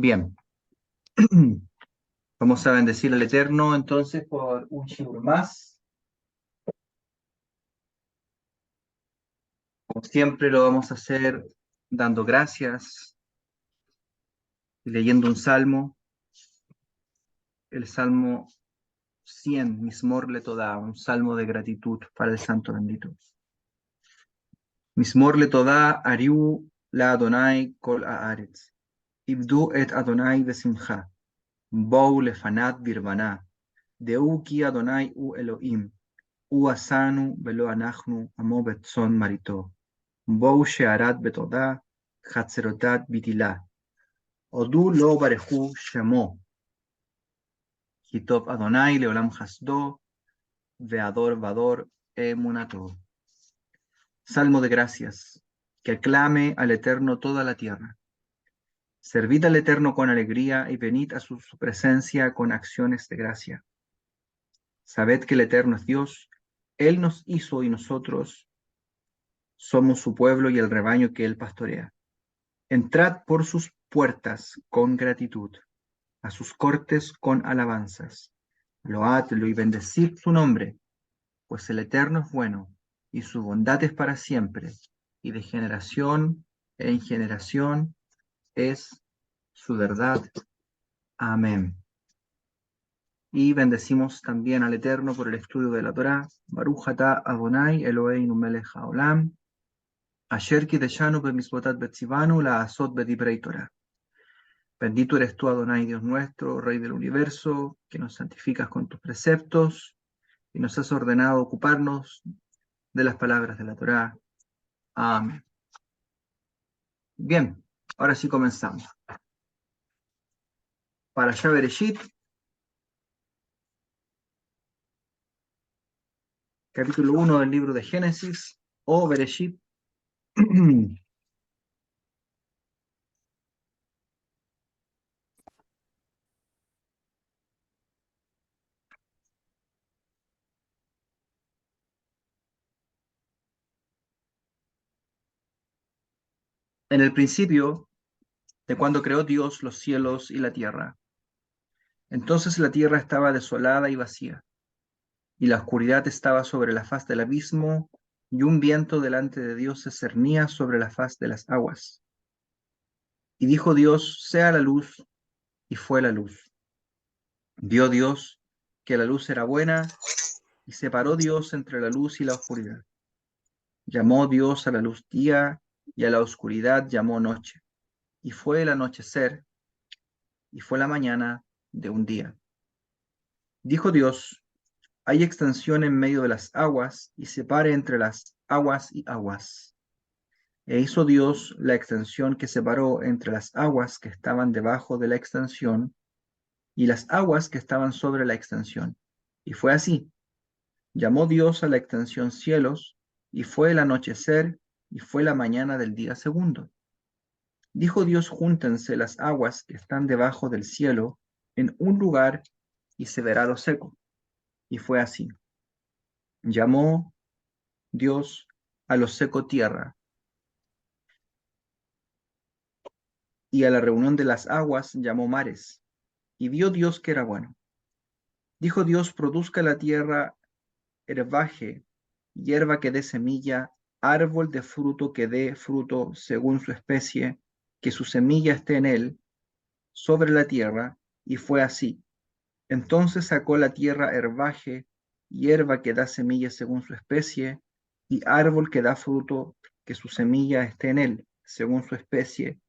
Bien, vamos a bendecir al Eterno entonces por un shiur más. Como siempre lo vamos a hacer dando gracias y leyendo un salmo, el Salmo 100, Mismor le Todá, un salmo de gratitud para el Santo bendito. Mismor le Todá, Ariu la Adonai kol haaretz, Ibdu et Adonai besimcha, Bou lefanat birbaná, Deu ki Adonai u Elohim, u asanu velo anachnu amo betzon marito. בואו שערת בתודה, חצרותיו בתהילה. הודו לו ברכו שמו, כי טוב אדוני לעולם חסדו, והדור ודור אמונתו. Salmo de gracias, que aclame al Eterno toda la tierra. Servid al Eterno con alegría y venid a su presencia con acciones de gracia. Sabed que el Eterno es Dios, Él nos hizo y nosotros somos su pueblo y el rebaño que Él pastorea. Entrad por sus puertas con gratitud, a sus cortes con alabanzas. Loadlo y bendecid su nombre, pues el Eterno es bueno, y su bondad es para siempre, y de generación en generación es su verdad. Amén. Y bendecimos también al Eterno por el estudio de la Torá. Baruch atah Adonai Eloheinu melech haolam, asher kideshanu b'mitzvotat betzivanu la'asot b'divrei Torah. Bendito eres tú, Adonai, Dios nuestro, Rey del universo, que nos santificas con tus preceptos y nos has ordenado ocuparnos de las palabras de la Torá. Amén. Bien, ahora sí comenzamos. Parashá Bereshit, capítulo 1 del libro de Génesis, o Bereshit. En el principio de cuando creó Dios los cielos y la tierra. Entonces la tierra estaba desolada y vacía, y la oscuridad estaba sobre la faz del abismo, y un viento delante de Dios se cernía sobre la faz de las aguas. Y dijo Dios, sea la luz, y fue la luz. Vio Dios que la luz era buena, y separó Dios entre la luz y la oscuridad. Llamó Dios a la luz día, y a la oscuridad llamó noche. Y fue el anochecer, y fue la mañana de un día. Dijo Dios, hay extensión en medio de las aguas, y separe entre las aguas y aguas. E hizo Dios la extensión que separó entre las aguas que estaban debajo de la extensión y las aguas que estaban sobre la extensión. Y fue así. Llamó Dios a la extensión cielos, y fue el anochecer, y fue la mañana del día segundo. Dijo Dios, júntense las aguas que están debajo del cielo en un lugar, y se verá lo seco. Y fue así. Llamó Dios a lo seco tierra, y a la reunión de las aguas llamó mares. Y vio Dios que era bueno. Dijo Dios, produzca la tierra herbaje, hierba que dé semilla, árbol de fruto que dé fruto según su especie, que su semilla esté en él, sobre la tierra, y fue así. Entonces sacó la tierra herbaje, hierba que da semilla según su especie, y árbol que da fruto, que su semilla esté en él, según su especie.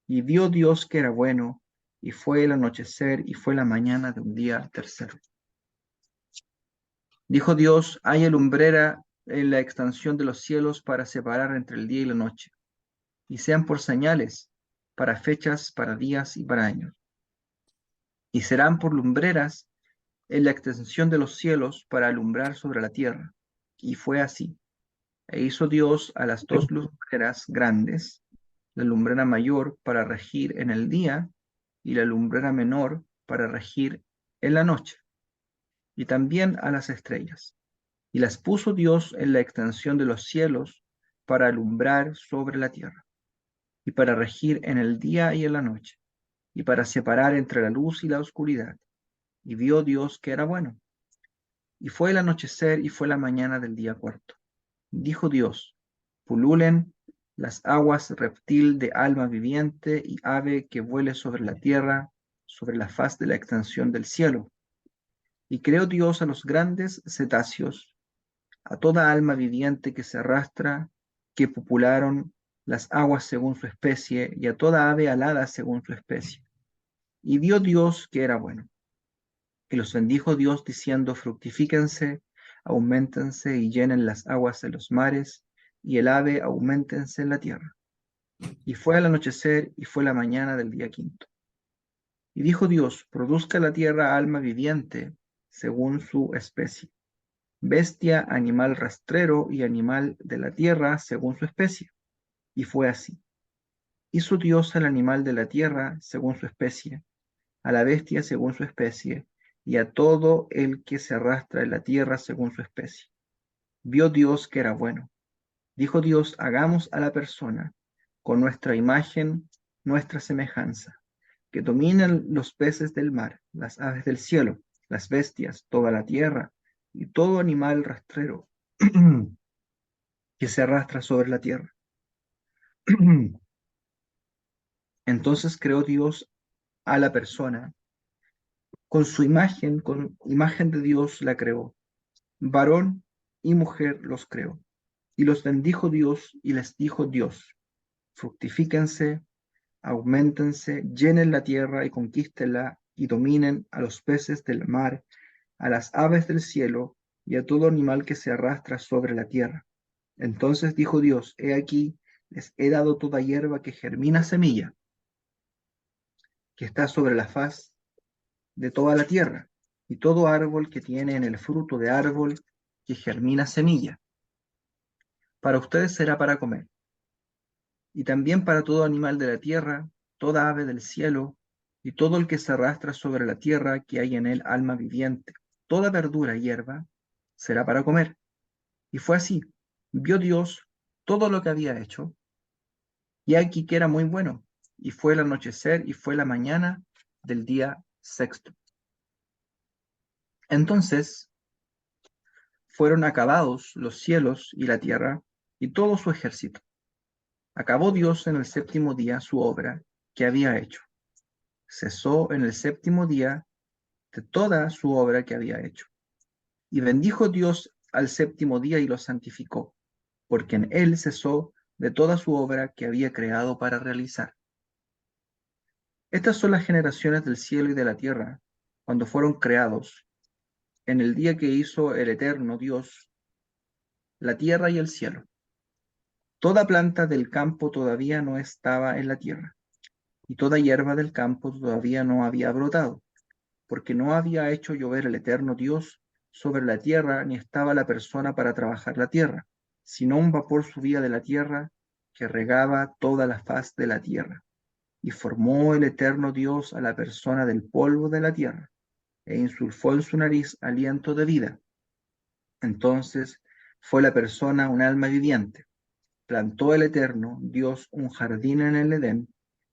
Y vio Dios que era bueno, y fue el anochecer, y fue la mañana de un día tercero. Dijo Dios, haya lumbrera en la extensión de los cielos para separar entre el día y la noche, y sean por señales, para fechas, para días y para años. Y serán por lumbreras en la extensión de los cielos para alumbrar sobre la tierra. Y fue así. E hizo Dios a las dos lumbreras grandes, la lumbrera mayor para regir en el día, y la lumbrera menor para regir en la noche, y también a las estrellas. Y las puso Dios en la extensión de los cielos para alumbrar sobre la tierra, y para regir en el día y en la noche, y para separar entre la luz y la oscuridad. Y vio Dios que era bueno. Y fue el anochecer y fue la mañana del día cuarto. Dijo Dios, pululen las aguas reptil de alma viviente y ave que vuele sobre la tierra, sobre la faz de la extensión del cielo. Y creó Dios a los grandes cetáceos, a toda alma viviente que se arrastra, que popularon las aguas según su especie, y a toda ave alada según su especie. Y vio Dios que era bueno. Y los bendijo Dios diciendo, fructifíquense, auméntense y llenen las aguas de los mares, y el ave auméntense en la tierra. Y fue al anochecer y fue la mañana del día quinto. Y dijo Dios, produzca la tierra alma viviente según su especie, bestia, animal rastrero y animal de la tierra según su especie. Y fue así. Hizo Dios al animal de la tierra según su especie, a la bestia según su especie, y a todo el que se arrastra en la tierra según su especie. Vio Dios que era bueno. Dijo Dios, hagamos a la persona con nuestra imagen, nuestra semejanza, que dominen los peces del mar, las aves del cielo, las bestias, toda la tierra, y todo animal rastrero que se arrastra sobre la tierra. Entonces creó Dios a la persona, con imagen de Dios la creó, varón y mujer los creó. Y los bendijo Dios y les dijo Dios, fructifíquense, auméntense, llenen la tierra y conquístenla y dominen a los peces del mar, a las aves del cielo y a todo animal que se arrastra sobre la tierra. Entonces dijo Dios, he aquí, les he dado toda hierba que germina semilla, que está sobre la faz de toda la tierra, y todo árbol que tiene en el fruto de árbol que germina semilla. Para ustedes será para comer, y también para todo animal de la tierra, toda ave del cielo, y todo el que se arrastra sobre la tierra, que hay en él alma viviente, toda verdura y hierba, será para comer. Y fue así. Vio Dios todo lo que había hecho, y aquí que era muy bueno. Y fue el anochecer y fue la mañana del día sexto. Entonces fueron acabados los cielos y la tierra y todo su ejército. Acabó Dios en el séptimo día su obra que había hecho. Cesó en el séptimo día de toda su obra que había hecho. Y bendijo Dios al séptimo día y lo santificó, porque en él cesó de toda su obra que había creado para realizar. Estas son las generaciones del cielo y de la tierra, cuando fueron creados, en el día que hizo el eterno Dios la tierra y el cielo. Toda planta del campo todavía no estaba en la tierra, y toda hierba del campo todavía no había brotado, porque no había hecho llover el eterno Dios sobre la tierra, ni estaba la persona para trabajar la tierra, sino un vapor subía de la tierra que regaba toda la faz de la tierra. Y formó el eterno Dios a la persona del polvo de la tierra, e insulfó en su nariz aliento de vida. Entonces fue la persona un alma viviente. Plantó el eterno Dios un jardín en el Edén,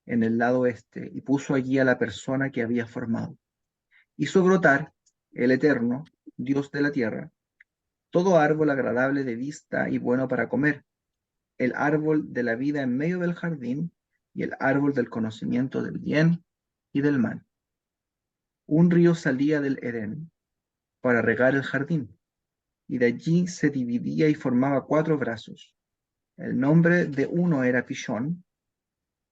en el lado este, y puso allí a la persona que había formado. Hizo brotar el eterno Dios de la tierra todo árbol agradable de vista y bueno para comer, el árbol de la vida en medio del jardín y el árbol del conocimiento del bien y del mal. Un río salía del Edén para regar el jardín, y de allí se dividía y formaba cuatro brazos. El nombre de uno era Pishón,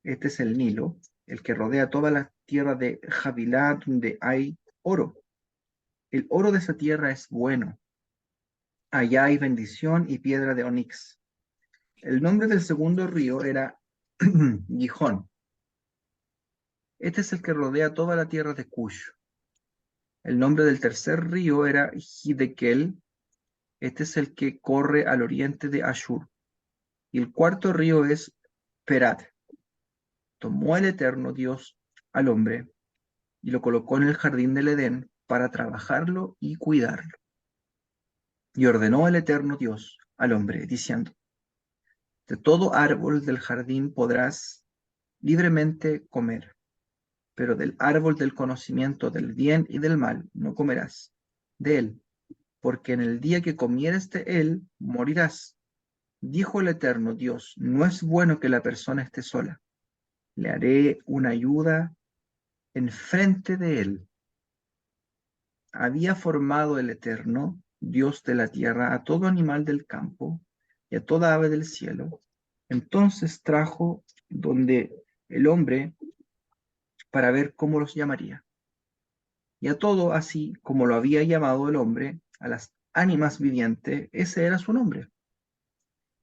este es el Nilo, el que rodea toda la tierra de Javilá, donde hay oro. El oro de esa tierra es bueno. Allá hay bendición y piedra de onix. El nombre del segundo río era Gijón. Este es el que rodea toda la tierra de Cush. El nombre del tercer río era Hidekel. Este es el que corre al oriente de Ashur. Y el cuarto río es Perat. Tomó el eterno Dios al hombre y lo colocó en el jardín del Edén para trabajarlo y cuidarlo. Y ordenó el eterno Dios al hombre, diciendo, de todo árbol del jardín podrás libremente comer, pero del árbol del conocimiento del bien y del mal no comerás de él, porque en el día que comieres de él, morirás. Dijo el Eterno Dios, no es bueno que la persona esté sola. Le haré una ayuda enfrente de él. Había formado el Eterno, Dios de la tierra, a todo animal del campo y a toda ave del cielo. Entonces trajo donde el hombre para ver cómo los llamaría. Y a todo así como lo había llamado el hombre, a las ánimas vivientes, ese era su nombre.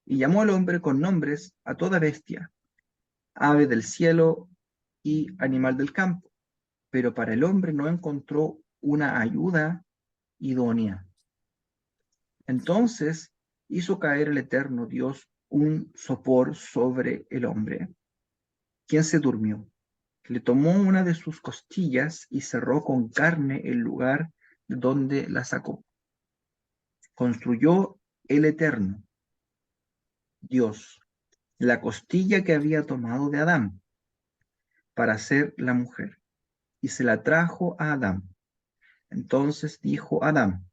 Y llamó el hombre con nombres a toda bestia, ave del cielo y animal del campo. Pero para el hombre no encontró una ayuda idónea. Entonces hizo caer el Eterno Dios un sopor sobre el hombre, quien se durmió. Le tomó una de sus costillas y cerró con carne el lugar donde la sacó. Construyó el Eterno Dios la costilla que había tomado de Adán para ser la mujer y se la trajo a Adán. Entonces dijo Adán,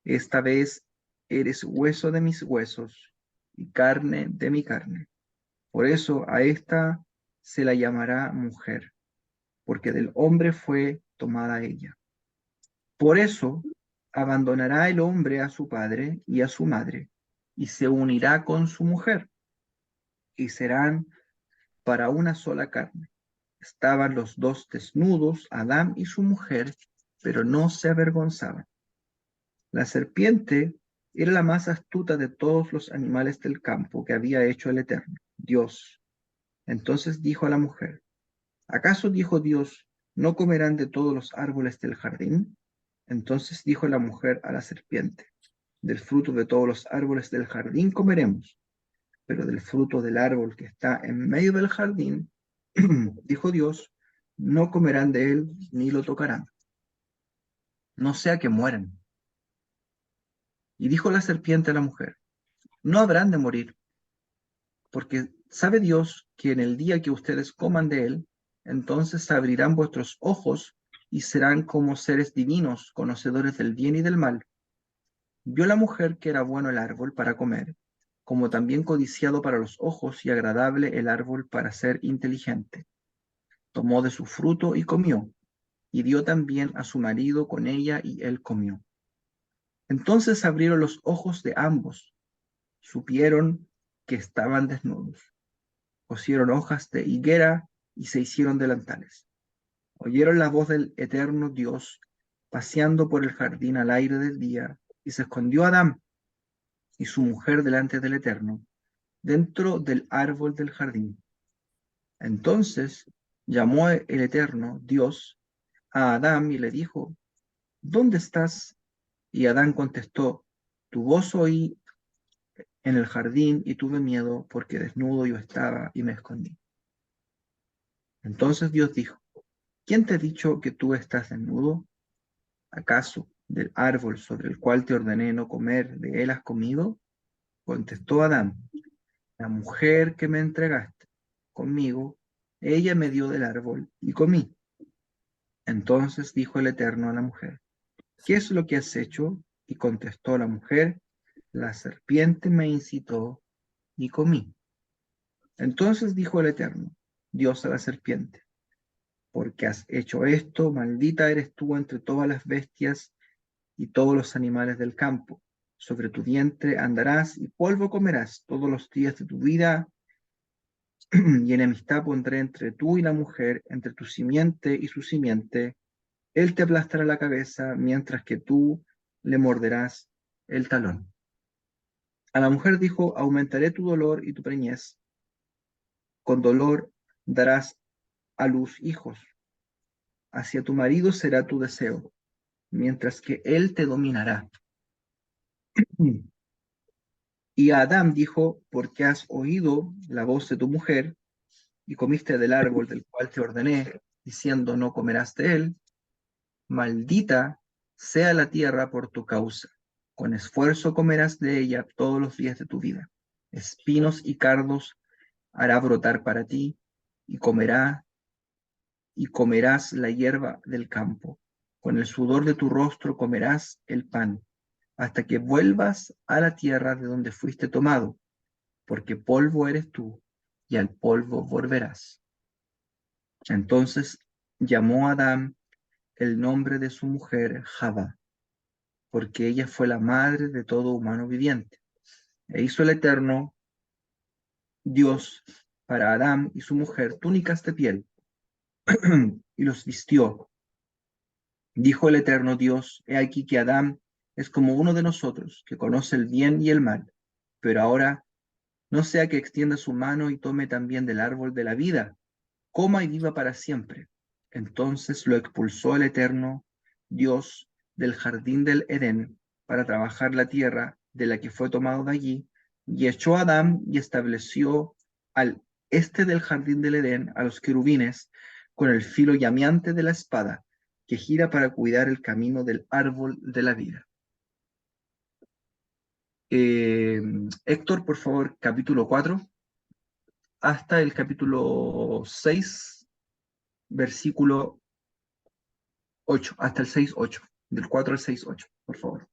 esta vez eres hueso de mis huesos y carne de mi carne. Por eso a esta se la llamará mujer, porque del hombre fue tomada ella. Por eso abandonará el hombre a su padre y a su madre, y se unirá con su mujer, y serán para una sola carne. Estaban los dos desnudos, Adán y su mujer, pero no se avergonzaban. La serpiente era la más astuta de todos los animales del campo que había hecho el Eterno, Dios. Entonces dijo a la mujer, ¿acaso dijo Dios, no comerán de todos los árboles del jardín? Entonces dijo la mujer a la serpiente, del fruto de todos los árboles del jardín comeremos, pero del fruto del árbol que está en medio del jardín, dijo Dios, no comerán de él ni lo tocarán, no sea que mueran. Y dijo la serpiente a la mujer, no habrán de morir, porque sabe Dios que en el día que ustedes coman de él, entonces se abrirán vuestros ojos y serán como seres divinos, conocedores del bien y del mal. Vio la mujer que era bueno el árbol para comer, como también codiciado para los ojos y agradable el árbol para ser inteligente. Tomó de su fruto y comió, y dio también a su marido con ella, y él comió. Entonces abrieron los ojos de ambos, supieron que estaban desnudos, cosieron hojas de higuera y se hicieron delantales. Oyeron la voz del eterno Dios paseando por el jardín al aire del día, y se escondió Adán y su mujer delante del Eterno, dentro del árbol del jardín. Entonces llamó el Eterno Dios a Adán y le dijo, ¿dónde estás? Y Adán contestó, tu voz oí en el jardín y tuve miedo porque desnudo yo estaba y me escondí. Entonces Dios dijo, ¿quién te ha dicho que tú estás desnudo? ¿Acaso del árbol sobre el cual te ordené no comer de él has comido? Contestó Adán, la mujer que me entregaste conmigo, ella me dio del árbol y comí. Entonces dijo el Eterno a la mujer, ¿qué es lo que has hecho? Y contestó la mujer, la serpiente me incitó y comí. Entonces dijo el Eterno, Dios a la serpiente, porque has hecho esto, maldita eres tú entre todas las bestias y todos los animales del campo. Sobre tu vientre andarás y polvo comerás todos los días de tu vida, y enemistad pondré entre tú y la mujer, entre tu simiente y su simiente. Él te aplastará la cabeza, mientras que tú le morderás el talón. A la mujer dijo, aumentaré tu dolor y tu preñez. Con dolor darás a luz hijos. Hacia tu marido será tu deseo, mientras que él te dominará. Y a Adán dijo, porque has oído la voz de tu mujer y comiste del árbol del cual te ordené, diciendo no comerás de él, maldita sea la tierra por tu causa. Con esfuerzo comerás de ella todos los días de tu vida. Espinos y cardos hará brotar para ti, y comerá y comerás la hierba del campo. Con el sudor de tu rostro comerás el pan, hasta que vuelvas a la tierra de donde fuiste tomado, porque polvo eres tú, y al polvo volverás. Entonces llamó Adán el nombre de su mujer Jabá, porque ella fue la madre de todo humano viviente. E hizo el Eterno Dios para Adán y su mujer túnicas de piel, y los vistió. Dijo el Eterno Dios, he aquí que Adán es como uno de nosotros, que conoce el bien y el mal, pero ahora no sea que extienda su mano y tome también del árbol de la vida, coma y viva para siempre. Entonces lo expulsó el Eterno Dios del jardín del Edén para trabajar la tierra de la que fue tomado de allí, y echó a Adán y estableció al este del jardín del Edén a los querubines con el filo llameante de la espada que gira para cuidar el camino del árbol de la vida. Eh, Héctor, por favor, capítulo 4 hasta el capítulo 6 versículo 8 hasta el 6:8, del 4 al 6:8, por favor.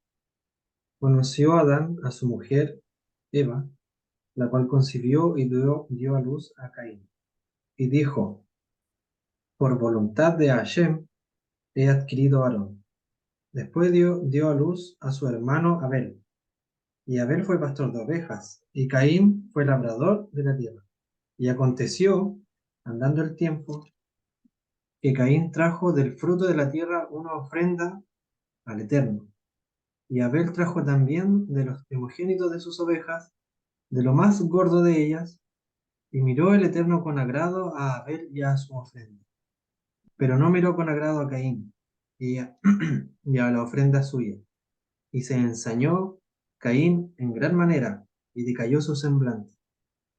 Conoció Adán a su mujer, Eva, la cual concibió y dio a luz a Caín. Y dijo, por voluntad de Hashem he adquirido varón. Después dio a luz a su hermano Abel. Y Abel fue pastor de ovejas, y Caín fue labrador de la tierra. Y aconteció, andando el tiempo, que Caín trajo del fruto de la tierra una ofrenda al Eterno. Y Abel trajo también de los primogénitos de sus ovejas, de lo más gordo de ellas, y miró el Eterno con agrado a Abel y a su ofrenda. Pero no miró con agrado a Caín y a, y a la ofrenda suya. Y se ensañó Caín en gran manera, y decayó su semblante.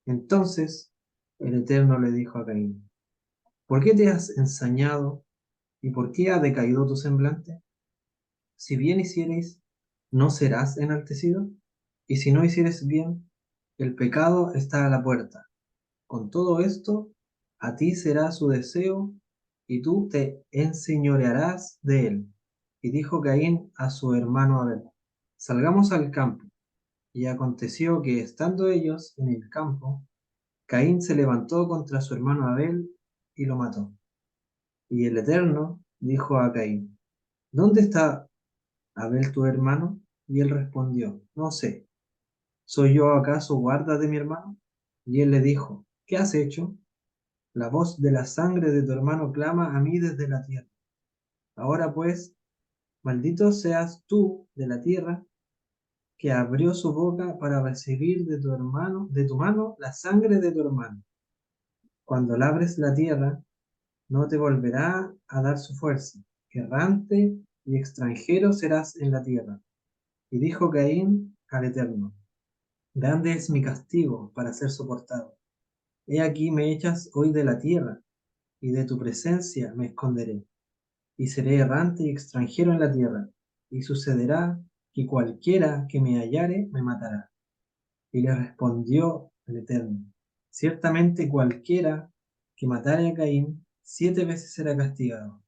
Entonces el Eterno le dijo a Caín, ¿por qué te has ensañado y por qué ha decaído tu semblante? Si bien hicieres, ¿no serás enaltecido? Y si no hicieres bien, el pecado está a la puerta. Con todo esto, a ti será su deseo, y tú te enseñorearás de él. Y dijo Caín a su hermano Abel, salgamos al campo. Y aconteció que, estando ellos en el campo, Caín se levantó contra su hermano Abel y lo mató. Y el Eterno dijo a Caín, ¿dónde está Abel tu hermano? Y él respondió, no sé, ¿soy yo acaso guarda de mi hermano? Y él le dijo, ¿qué has hecho? La voz de la sangre de tu hermano clama a mí desde la tierra. Ahora pues, maldito seas tú de la tierra, que abrió su boca para recibir de tu hermano, de tu mano, la sangre de tu hermano. Cuando labres la tierra, no te volverá a dar su fuerza. Errante y extranjero serás en la tierra. Y dijo Caín al Eterno, grande es mi castigo para ser soportado. He aquí me echas hoy de la tierra, y de tu presencia me esconderé. Y seré errante y extranjero en la tierra, y sucederá que cualquiera que me hallare me matará. Y le respondió el Eterno, ciertamente cualquiera que matare a Caín, 7 veces será castigado.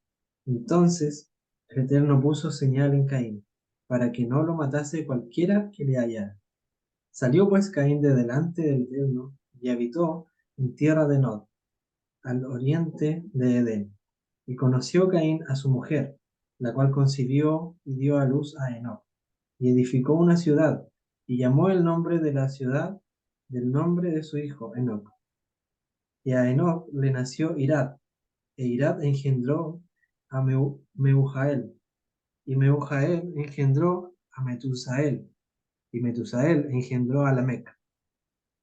Entonces el Eterno puso señal en Caín, para que no lo matase cualquiera que le hallara. Salió pues Caín de delante del Eterno, y habitó en tierra de Nod, al oriente de Edén. Y conoció Caín a su mujer, la cual concibió y dio a luz a Enoc, y edificó una ciudad, y llamó el nombre de la ciudad del nombre de su hijo Enoc. Y a Enoc le nació Irad, e Irad engendró a Mehujael, y Mehujael engendró a Metusael, y Metusael engendró a Lamec.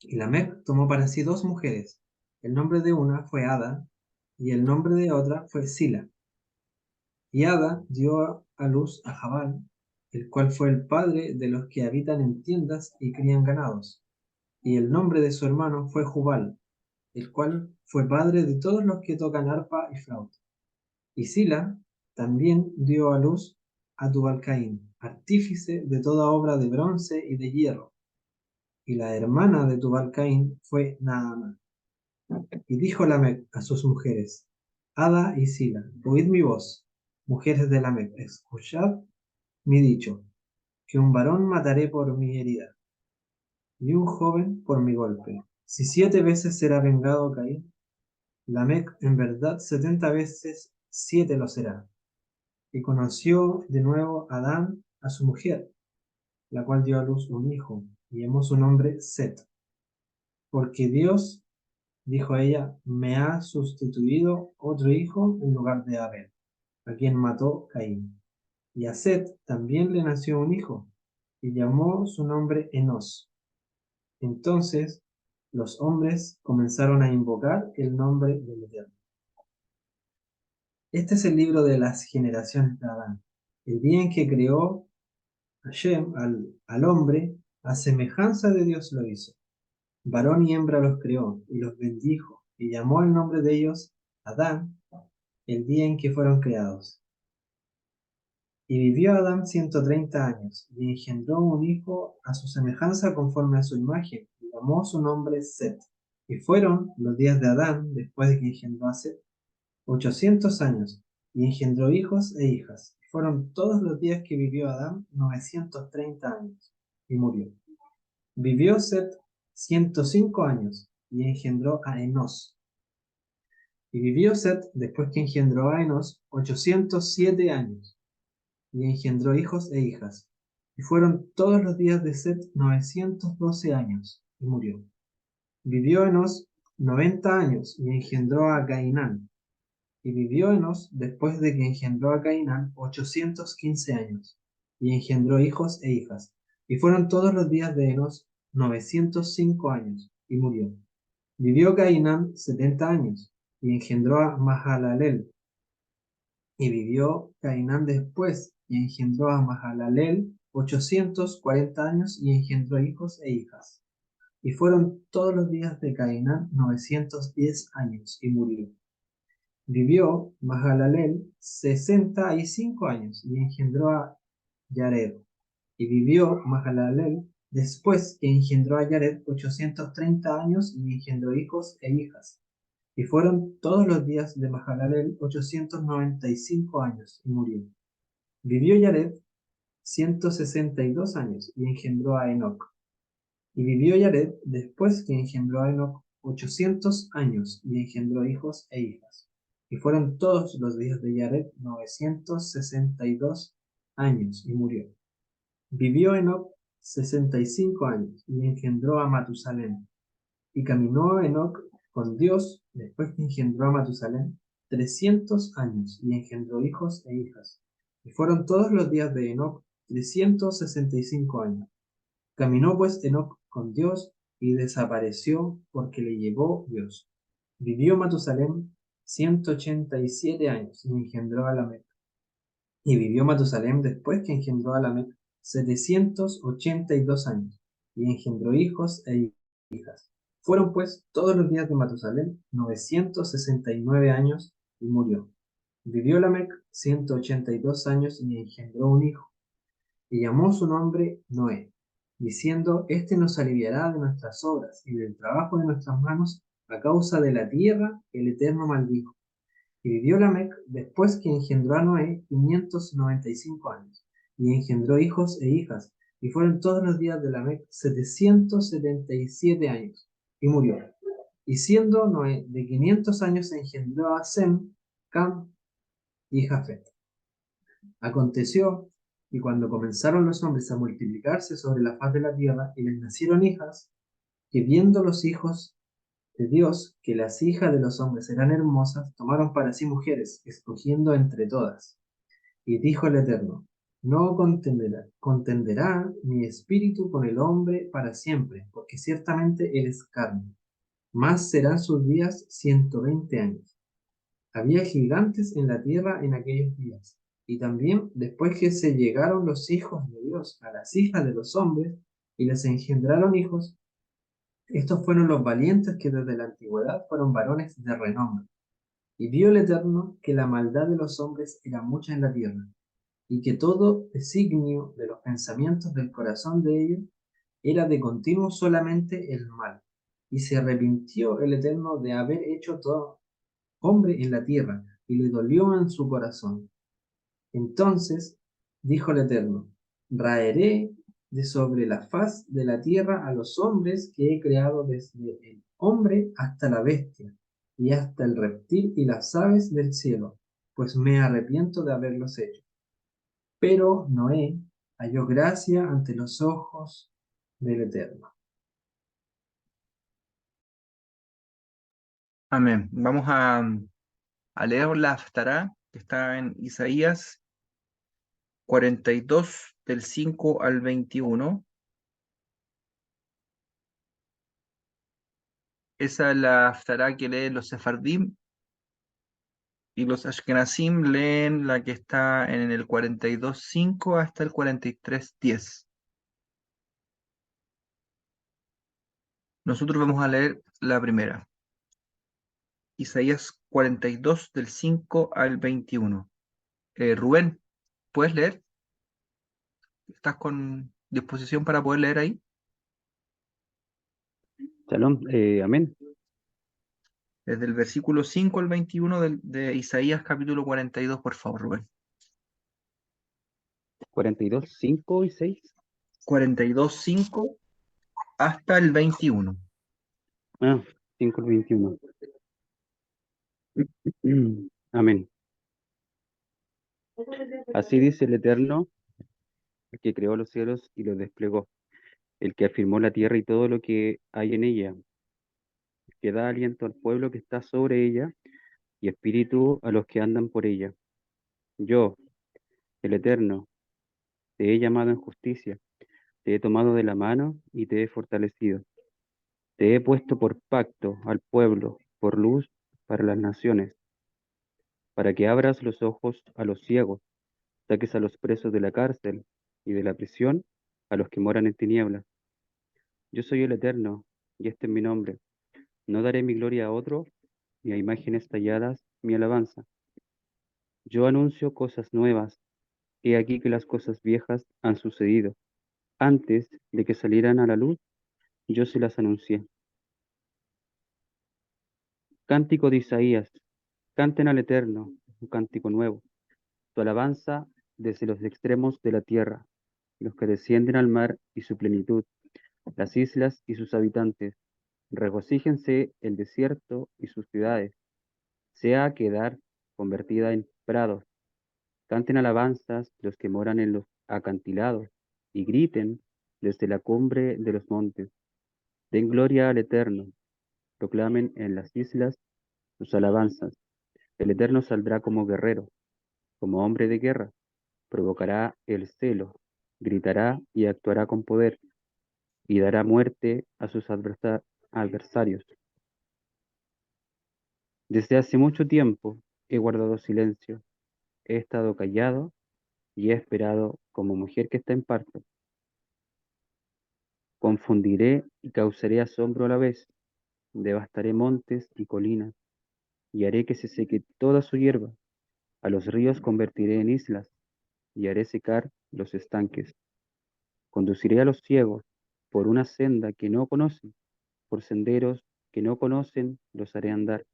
Y Lamec tomó para sí 2 mujeres. El nombre de una fue Ada, y el nombre de otra fue Sila. Y Ada dio a luz a Jabal, el cual fue el padre de los que habitan en tiendas y crían ganados. Y el nombre de su hermano fue Jubal, el cual fue padre de todos los que tocan arpa y flauta. Y Sila también dio a luz a Tubal-Caín, artífice de toda obra de bronce y de hierro. Y la hermana de Tubal-Caín fue Naamá. Y dijo Lamec a sus mujeres, Ada y Sila, oíd mi voz, mujeres de Lamec, escuchad mi dicho, que un varón mataré por mi herida, y un joven por mi golpe. Si 7 veces será vengado Caín, Lamec en verdad 70 veces 7 lo será. Y conoció de nuevo Adán a su mujer, la cual dio a luz un hijo, y llamó su nombre Set, porque Dios, dijo ella, me ha sustituido otro hijo en lugar de Abel, a quien mató Caín. Y a Set también le nació un hijo, y llamó su nombre Enos. Entonces los hombres comenzaron a invocar el nombre del Eterno. Este es el libro de las generaciones de Adán. El día en que creó Hashem al hombre, a semejanza de Dios lo hizo. Varón y hembra los creó, y los bendijo, y llamó el nombre de ellos Adán, el día en que fueron creados. Y vivió Adán 130 años, y engendró un hijo a su semejanza conforme a su imagen, y llamó su nombre Set. Y fueron los días de Adán, después de que engendró a Set, 800 años, y engendró hijos e hijas. Y fueron todos los días que vivió Adán 930 años, y murió. Vivió Set 105 años, y engendró a Enos. Y vivió Set, después que engendró a Enos, 807 años, y engendró hijos e hijas. Y fueron todos los días de Set 912 años, y murió. Vivió Enos 90 años, y engendró a Cainán. Y vivió Enos, después de que engendró a Cainán, 815 años, y engendró hijos e hijas. Y fueron todos los días de Enos 905 años, y murió. Vivió Cainán 70 años, y engendró a Mahalalel. Y vivió Cainán después, y engendró a Mahalalel 840 años, y engendró hijos e hijas. Y fueron todos los días de Cainán 910 años, y murió. Vivió Mahalalel 65 años, y engendró a Yared. Y vivió Mahalalel después que engendró a Yared 830 años, y engendró hijos e hijas. Y fueron todos los días de Mahalalel 895 años, y murió. Vivió Yared 162 años, y engendró a Enoc. Y vivió Yared después que engendró a Enoc 800 años, y engendró hijos e hijas. Y fueron todos los días de Yared 962 años, y murió. Vivió Enoc 65 años, y engendró a Matusalén. Y caminó Enoc con Dios, después que engendró a Matusalén, 300 años, y engendró hijos e hijas. Y fueron todos los días de Enoc 365 años. Caminó pues Enoc con Dios, y desapareció porque le llevó Dios. Vivió Matusalén 187 años, y engendró a Lamec. Y vivió Matusalén después que engendró a Lamec 782 años, y engendró hijos e hijas. Fueron pues todos los días de Matusalén 969 años, y murió. Vivió Lamec 182 años, y engendró un hijo, y llamó su nombre Noé, diciendo: Este nos aliviará de nuestras obras y del trabajo de nuestras manos a causa de la tierra que el Eterno maldijo. Y vivió Lamec después que engendró a Noé 595 años, y engendró hijos e hijas, y fueron todos los días de Lamec 777 años, y murió. Y siendo Noé de 500 años, engendró a Sem, Cam y Jafet. Aconteció que cuando comenzaron los hombres a multiplicarse sobre la faz de la tierra, y les nacieron hijas, que viendo los hijos de Dios que las hijas de los hombres eran hermosas, tomaron para sí mujeres, escogiendo entre todas. Y dijo el Eterno: No contenderá mi espíritu con el hombre para siempre, porque ciertamente él es carne. Más serán sus días 120 años. Había gigantes en la tierra en aquellos días. Y también después que se llegaron los hijos de Dios a las hijas de los hombres, y les engendraron hijos, estos fueron los valientes que desde la antigüedad fueron varones de renombre. Y vio el Eterno que la maldad de los hombres era mucha en la tierra, y que todo designio de los pensamientos del corazón de ellos era de continuo solamente el mal. Y se arrepintió el Eterno de haber hecho todo, hombre en la tierra, y le dolió en su corazón. Entonces dijo el Eterno, raeré de sobre la faz de la tierra a los hombres que he creado desde el hombre hasta la bestia, y hasta el reptil y las aves del cielo, pues me arrepiento de haberlos hecho. Pero Noé halló gracia ante los ojos del Eterno. Amén. Vamos a leer la Haftará, que está en Isaías 42, del 5 al 21. Esa es la Haftará que leen los Sefardim, y los Ashkenazim leen la que está en el 42:5 hasta el 43:10. Nosotros vamos a leer la primera, Isaías 42, del 5 al 21. Rubén, ¿puedes leer? ¿Estás con disposición para poder leer ahí? Shalom, amén. Desde el versículo 5 al 21 de Isaías capítulo 42, por favor, Rubén. 42, 5 y 6. 42:5 hasta el 21. Ah, 5 y 21. Amén. Así dice el Eterno, el que creó los cielos y los desplegó, el que afirmó la tierra y todo lo que hay en ella, el que da aliento al pueblo que está sobre ella y espíritu a los que andan por ella. Yo, el Eterno, te he llamado en justicia, te he tomado de la mano y te he fortalecido. Te he puesto por pacto al pueblo, por luz para las naciones, para que abras los ojos a los ciegos, saques a los presos de la cárcel y de la prisión a los que moran en tinieblas. Yo soy el Eterno, y este es mi nombre. No daré mi gloria a otro, ni a imágenes talladas mi alabanza. Yo anuncio cosas nuevas, he aquí que las cosas viejas han sucedido. Antes de que salieran a la luz, yo se las anuncié. Cántico de Isaías, canten al Eterno, un cántico nuevo, su alabanza desde los extremos de la tierra, los que descienden al mar y su plenitud, las islas y sus habitantes. Regocíjense el desierto y sus ciudades, sea Quedar convertida en prados. Canten alabanzas los que moran en los acantilados, y griten desde la cumbre de los montes. Den gloria al Eterno, proclamen en las islas sus alabanzas. El Eterno saldrá como guerrero, como hombre de guerra, provocará el celo, gritará y actuará con poder, y dará muerte a sus adversarios. Desde hace mucho tiempo he guardado silencio, he estado callado y he esperado como mujer que está en parto. Confundiré y causaré asombro a la vez, devastaré montes y colinas, y haré que se seque toda su hierba. A los ríos convertiré en islas, y haré secar los estanques. Conduciré a los ciegos por una senda que no conocen, por senderos que no conocen los haré andar.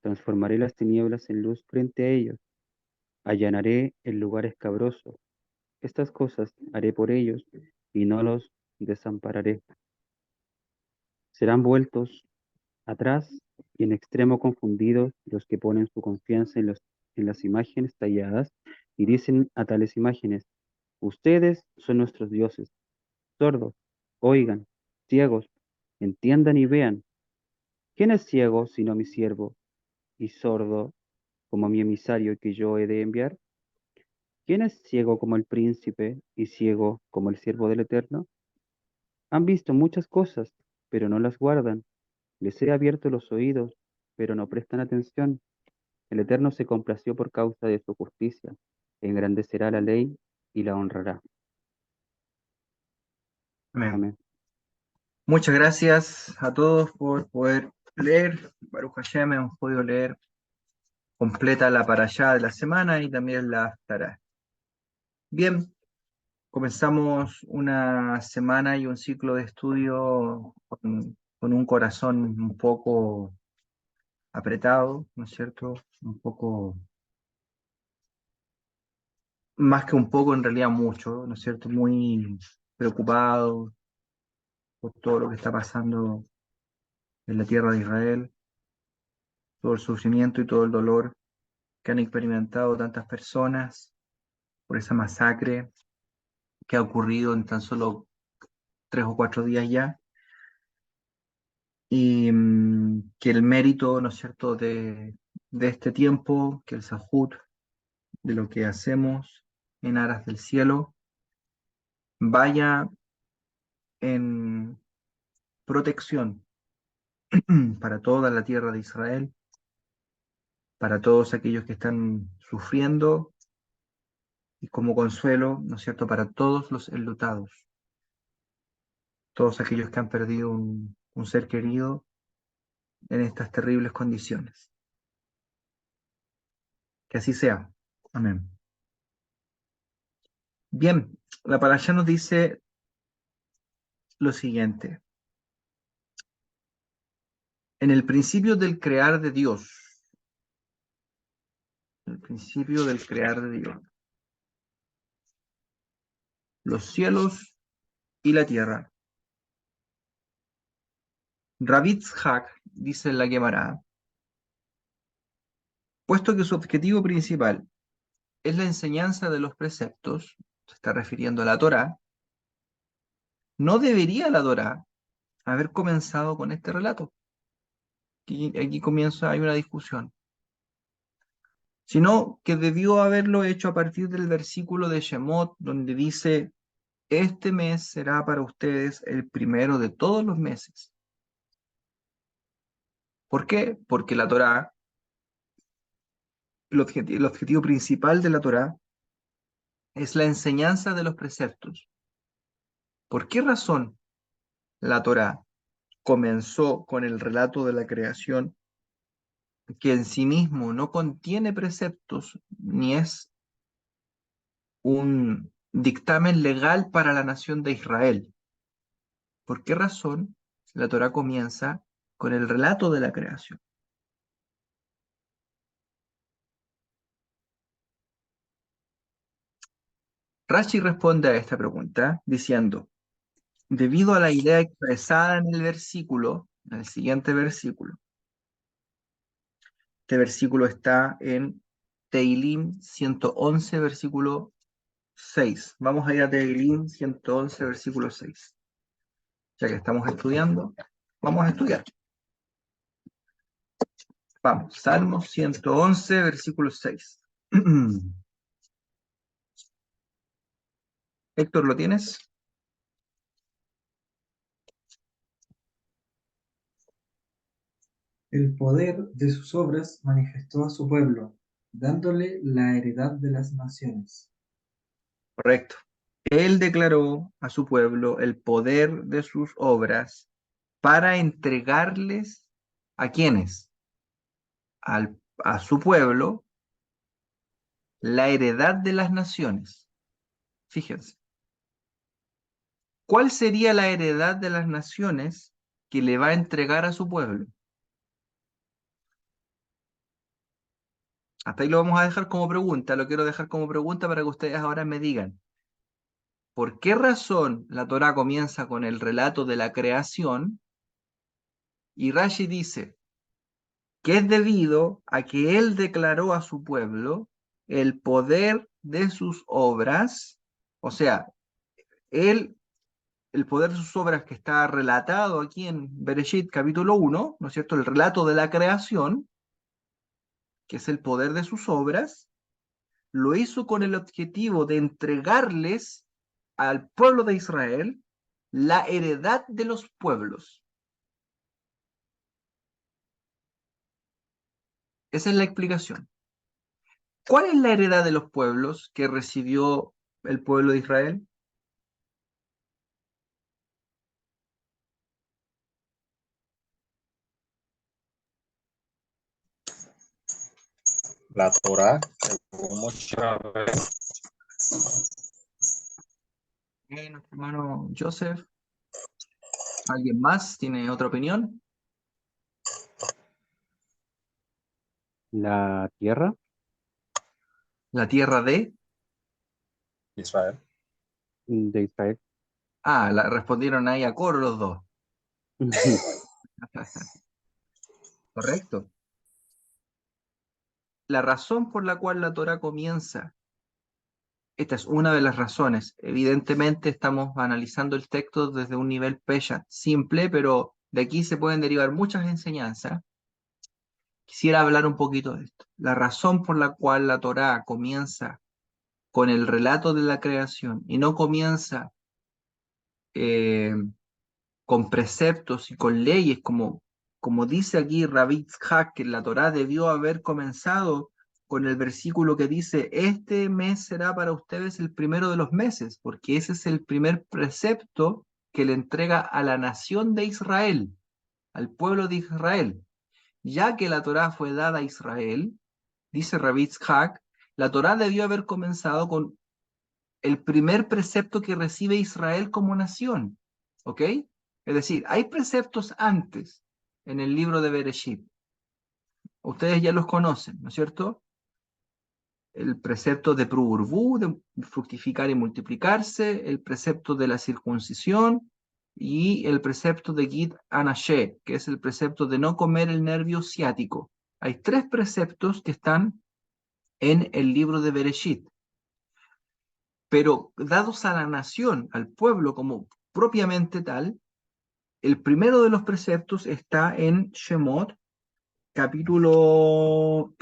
Transformaré las tinieblas en luz frente a ellos, allanaré el lugar escabroso. Estas cosas haré por ellos y no los desampararé. Serán vueltos atrás y en extremo confundidos los que ponen su confianza en las imágenes talladas y dicen a tales imágenes, ustedes son nuestros dioses. Sordos, oigan, ciegos, entiendan y vean. ¿Quién es ciego sino mi siervo y sordo como mi emisario que yo he de enviar? ¿Quién es ciego como el príncipe y ciego como el siervo del Eterno? Han visto muchas cosas, pero no las guardan. Les he abierto los oídos, pero no prestan atención. El Eterno se complació por causa de su justicia. Engrandecerá la ley y la honrará. Amén. Amén. Muchas gracias a todos por poder leer. Baruch Hashem, hemos podido leer completa la parashá de la semana y también la Haftará. Bien, comenzamos una semana y un ciclo de estudio con un corazón un poco apretado, ¿no es cierto? Un poco, más que un poco, en realidad mucho, ¿no es cierto? Muy preocupado por todo lo que está pasando en la tierra de Israel, todo el sufrimiento y todo el dolor que han experimentado tantas personas por esa masacre que ha ocurrido en tan solo 3 o 4 días ya, y que el mérito, ¿no es cierto?, de este tiempo, que el Sahut, de lo que hacemos en aras del cielo, vaya en protección para toda la tierra de Israel, para todos aquellos que están sufriendo, y como consuelo, ¿no es cierto?, para todos los enlutados, todos aquellos que han perdido un ser querido en estas terribles condiciones. Que así sea. Amén. Bien, la parashá nos dice lo siguiente. En el principio del crear de Dios, el principio del crear de Dios, los cielos y la tierra. Rabbi Itzhak dice en la Gemara, puesto que su objetivo principal es la enseñanza de los preceptos, se está refiriendo a la Torá, no debería la Torá haber comenzado con este relato. Aquí comienza, hay una discusión, sino que debió haberlo hecho a partir del versículo de Shemot, donde dice, este mes será para ustedes el primero de todos los meses. ¿Por qué? Porque la Torá, el objetivo principal de la Torá es la enseñanza de los preceptos. ¿Por qué razón la Torá comenzó con el relato de la creación, que en sí mismo no contiene preceptos ni es un dictamen legal para la nación de Israel? ¿Por qué razón la Torá comienza con el relato de la creación? Rashi responde a esta pregunta diciendo, debido a la idea expresada en el versículo, en el siguiente versículo, este versículo está en Teilim 111, versículo 6. Vamos a ir a Teilim 111, versículo 6. Ya que estamos estudiando, vamos a estudiar. Vamos, Salmos 111, versículo 6. Héctor, ¿lo tienes? El poder de sus obras manifestó a su pueblo, dándole la heredad de las naciones. Correcto. Él declaró a su pueblo el poder de sus obras para entregarles a quienes, a su pueblo, la heredad de las naciones. Fíjense, ¿cuál sería la heredad de las naciones que le va a entregar a su pueblo? Hasta ahí lo vamos a dejar como pregunta, lo quiero dejar como pregunta para que ustedes ahora me digan, ¿por qué razón la Torá comienza con el relato de la creación? Y Rashi dice que es debido a que él declaró a su pueblo el poder de sus obras, o sea, él, el poder de sus obras que está relatado aquí en Bereshit capítulo 1, ¿no es cierto? El relato de la creación, que es el poder de sus obras, lo hizo con el objetivo de entregarles al pueblo de Israel la heredad de los pueblos. Esa es la explicación. ¿Cuál es la heredad de los pueblos que recibió el pueblo de Israel? La Torá, según Moshe Rabbeinu. Nuestro hermano Joseph, ¿alguien más tiene otra opinión? La tierra. La tierra Israel. De Israel. respondieron ahí a coro los dos. Correcto. La razón por la cual la Torá comienza, esta es una de las razones. Evidentemente estamos analizando el texto desde un nivel pesha, simple, pero de aquí se pueden derivar muchas enseñanzas. Quisiera hablar un poquito de esto. La razón por la cual la Torá comienza con el relato de la creación y no comienza eh, con preceptos y con leyes, como dice aquí Rabbi Itzhak, que la Torá debió haber comenzado con el versículo que dice, este mes será para ustedes el primero de los meses, porque ese es el primer precepto que le entrega a la nación de Israel, al pueblo de Israel. Ya que la Torá fue dada a Israel, dice Rabbi Itzhak, la Torá debió haber comenzado con el primer precepto que recibe Israel como nación, ¿ok? Es decir, hay preceptos antes en el libro de Bereshit. Ustedes ya los conocen, ¿no es cierto? El precepto de Pru'urvú, de fructificar y multiplicarse, el precepto de la circuncisión y el precepto de Gid Anashé, que es el precepto de no comer el nervio ciático. Hay tres preceptos que están en el libro de Bereshit, pero dados a la nación, al pueblo como propiamente tal, el primero de los preceptos está en Shemot, capítulo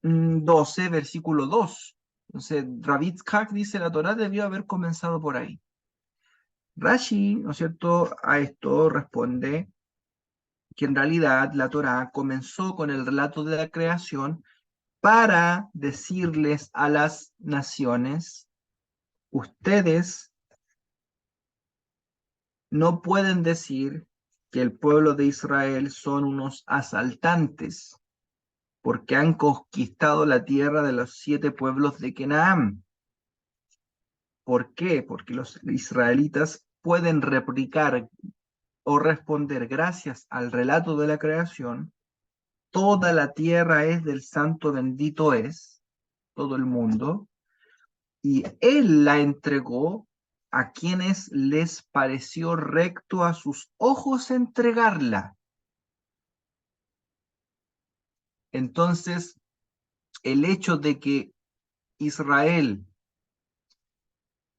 12, versículo 2. Entonces, Rabbi Itzhak dice, la Torá debió haber comenzado por ahí. Rashi, ¿no es cierto?, a esto responde que en realidad la Torá comenzó con el relato de la creación para decirles a las naciones, ustedes no pueden decir que el pueblo de Israel son unos asaltantes, porque han conquistado la tierra de los 7 pueblos de Canaán. ¿Por qué? Porque los israelitas pueden replicar o responder gracias al relato de la creación, toda la tierra es del santo bendito es, todo el mundo, y él la entregó a quienes les pareció recto a sus ojos entregarla. Entonces, el hecho de que Israel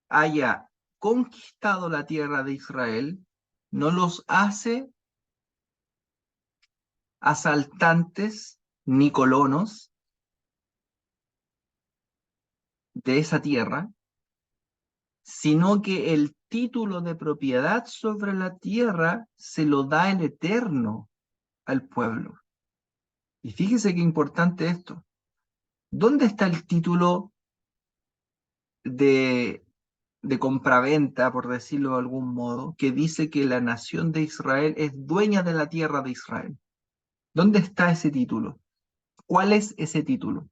haya conquistado la tierra de Israel no los hace asaltantes ni colonos de esa tierra, sino que el título de propiedad sobre la tierra se lo da el Eterno al pueblo. Y fíjese qué importante esto. ¿Dónde está el título de, de compraventa, por decirlo de algún modo, que dice que la nación de Israel es dueña de la tierra de Israel? ¿Dónde está ese título? ¿Cuál es ese título?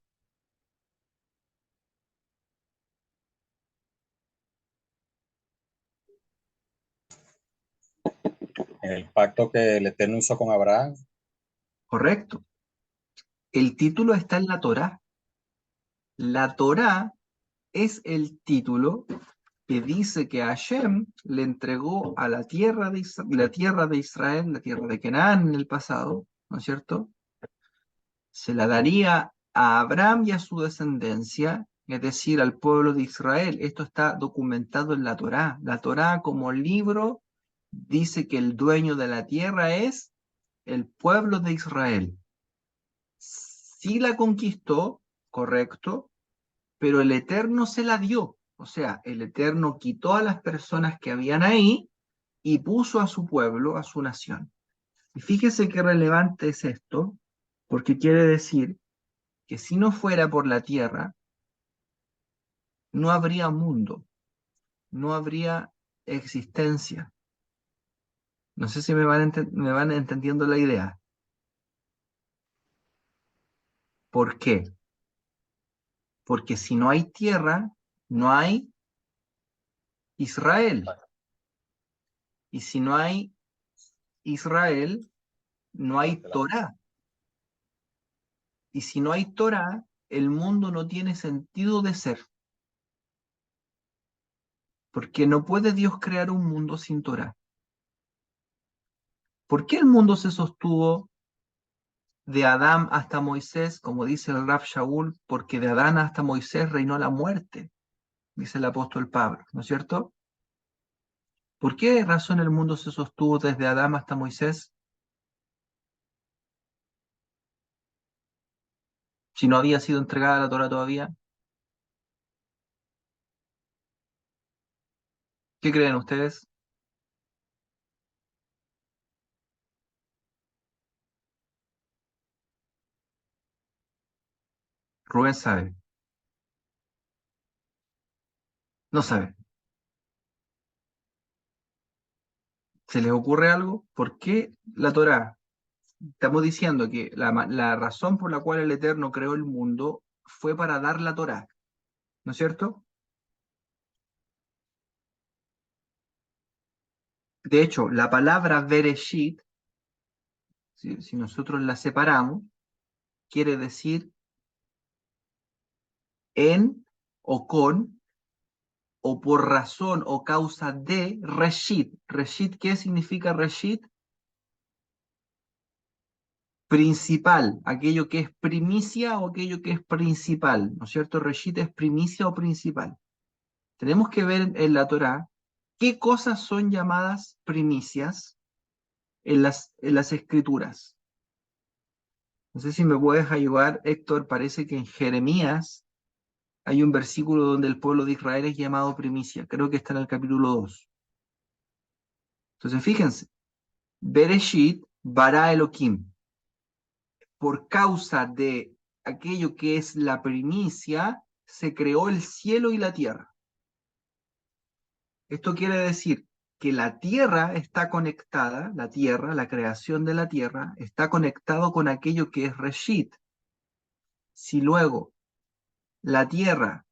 En el pacto que el Eterno hizo con Abraham. Correcto. El título está en la Torá. La Torá es el título que dice que Hashem le entregó a la tierra de Israel, la tierra de Canaán en el pasado, ¿no es cierto? Se la daría a Abraham y a su descendencia, es decir, al pueblo de Israel. Esto está documentado en la Torá. La Torá como libro dice que el dueño de la tierra es el pueblo de Israel. Sí la conquistó, correcto, pero el Eterno se la dio. O sea, el Eterno quitó a las personas que habían ahí y puso a su pueblo, a su nación. Y fíjese qué relevante es esto, porque quiere decir que si no fuera por la tierra, no habría mundo, no habría existencia. No sé si me van entendiendo la idea. ¿Por qué? Porque si no hay tierra, no hay Israel. Y si no hay Israel, no hay Torá. Y si no hay Torá, el mundo no tiene sentido de ser. Porque no puede Dios crear un mundo sin Torá. ¿Por qué el mundo se sostuvo de Adán hasta Moisés, como dice el Rav Shaul? Porque de Adán hasta Moisés reinó la muerte, dice el apóstol Pablo, ¿no es cierto? ¿Por qué razón el mundo se sostuvo desde Adán hasta Moisés? Si no había sido entregada la Torá todavía. ¿Qué creen ustedes? Rubén sabe. No sabe. ¿Se les ocurre algo? ¿Por qué la Torá? Estamos diciendo que la razón por la cual el Eterno creó el mundo fue para dar la Torá, ¿no es cierto? De hecho, la palabra Bereshit, si nosotros la separamos, quiere decir en o con o por razón o causa de Reshit. Reshit, ¿qué significa Reshit? Principal, aquello que es primicia o aquello que es principal, ¿no es cierto? Reshit es primicia o principal. Tenemos que ver en la Torá qué cosas son llamadas primicias en las escrituras. No sé si me puedes ayudar, Héctor. Parece que en Jeremías hay un versículo donde el pueblo de Israel es llamado primicia. Creo que está en el capítulo 2. Entonces, fíjense. Bereshit bara Elohim. Por causa de aquello que es la primicia, se creó el cielo y la tierra. Esto quiere decir que la tierra está conectada, la tierra, la creación de la tierra, está conectado con aquello que es Reshit. Si luego la tierra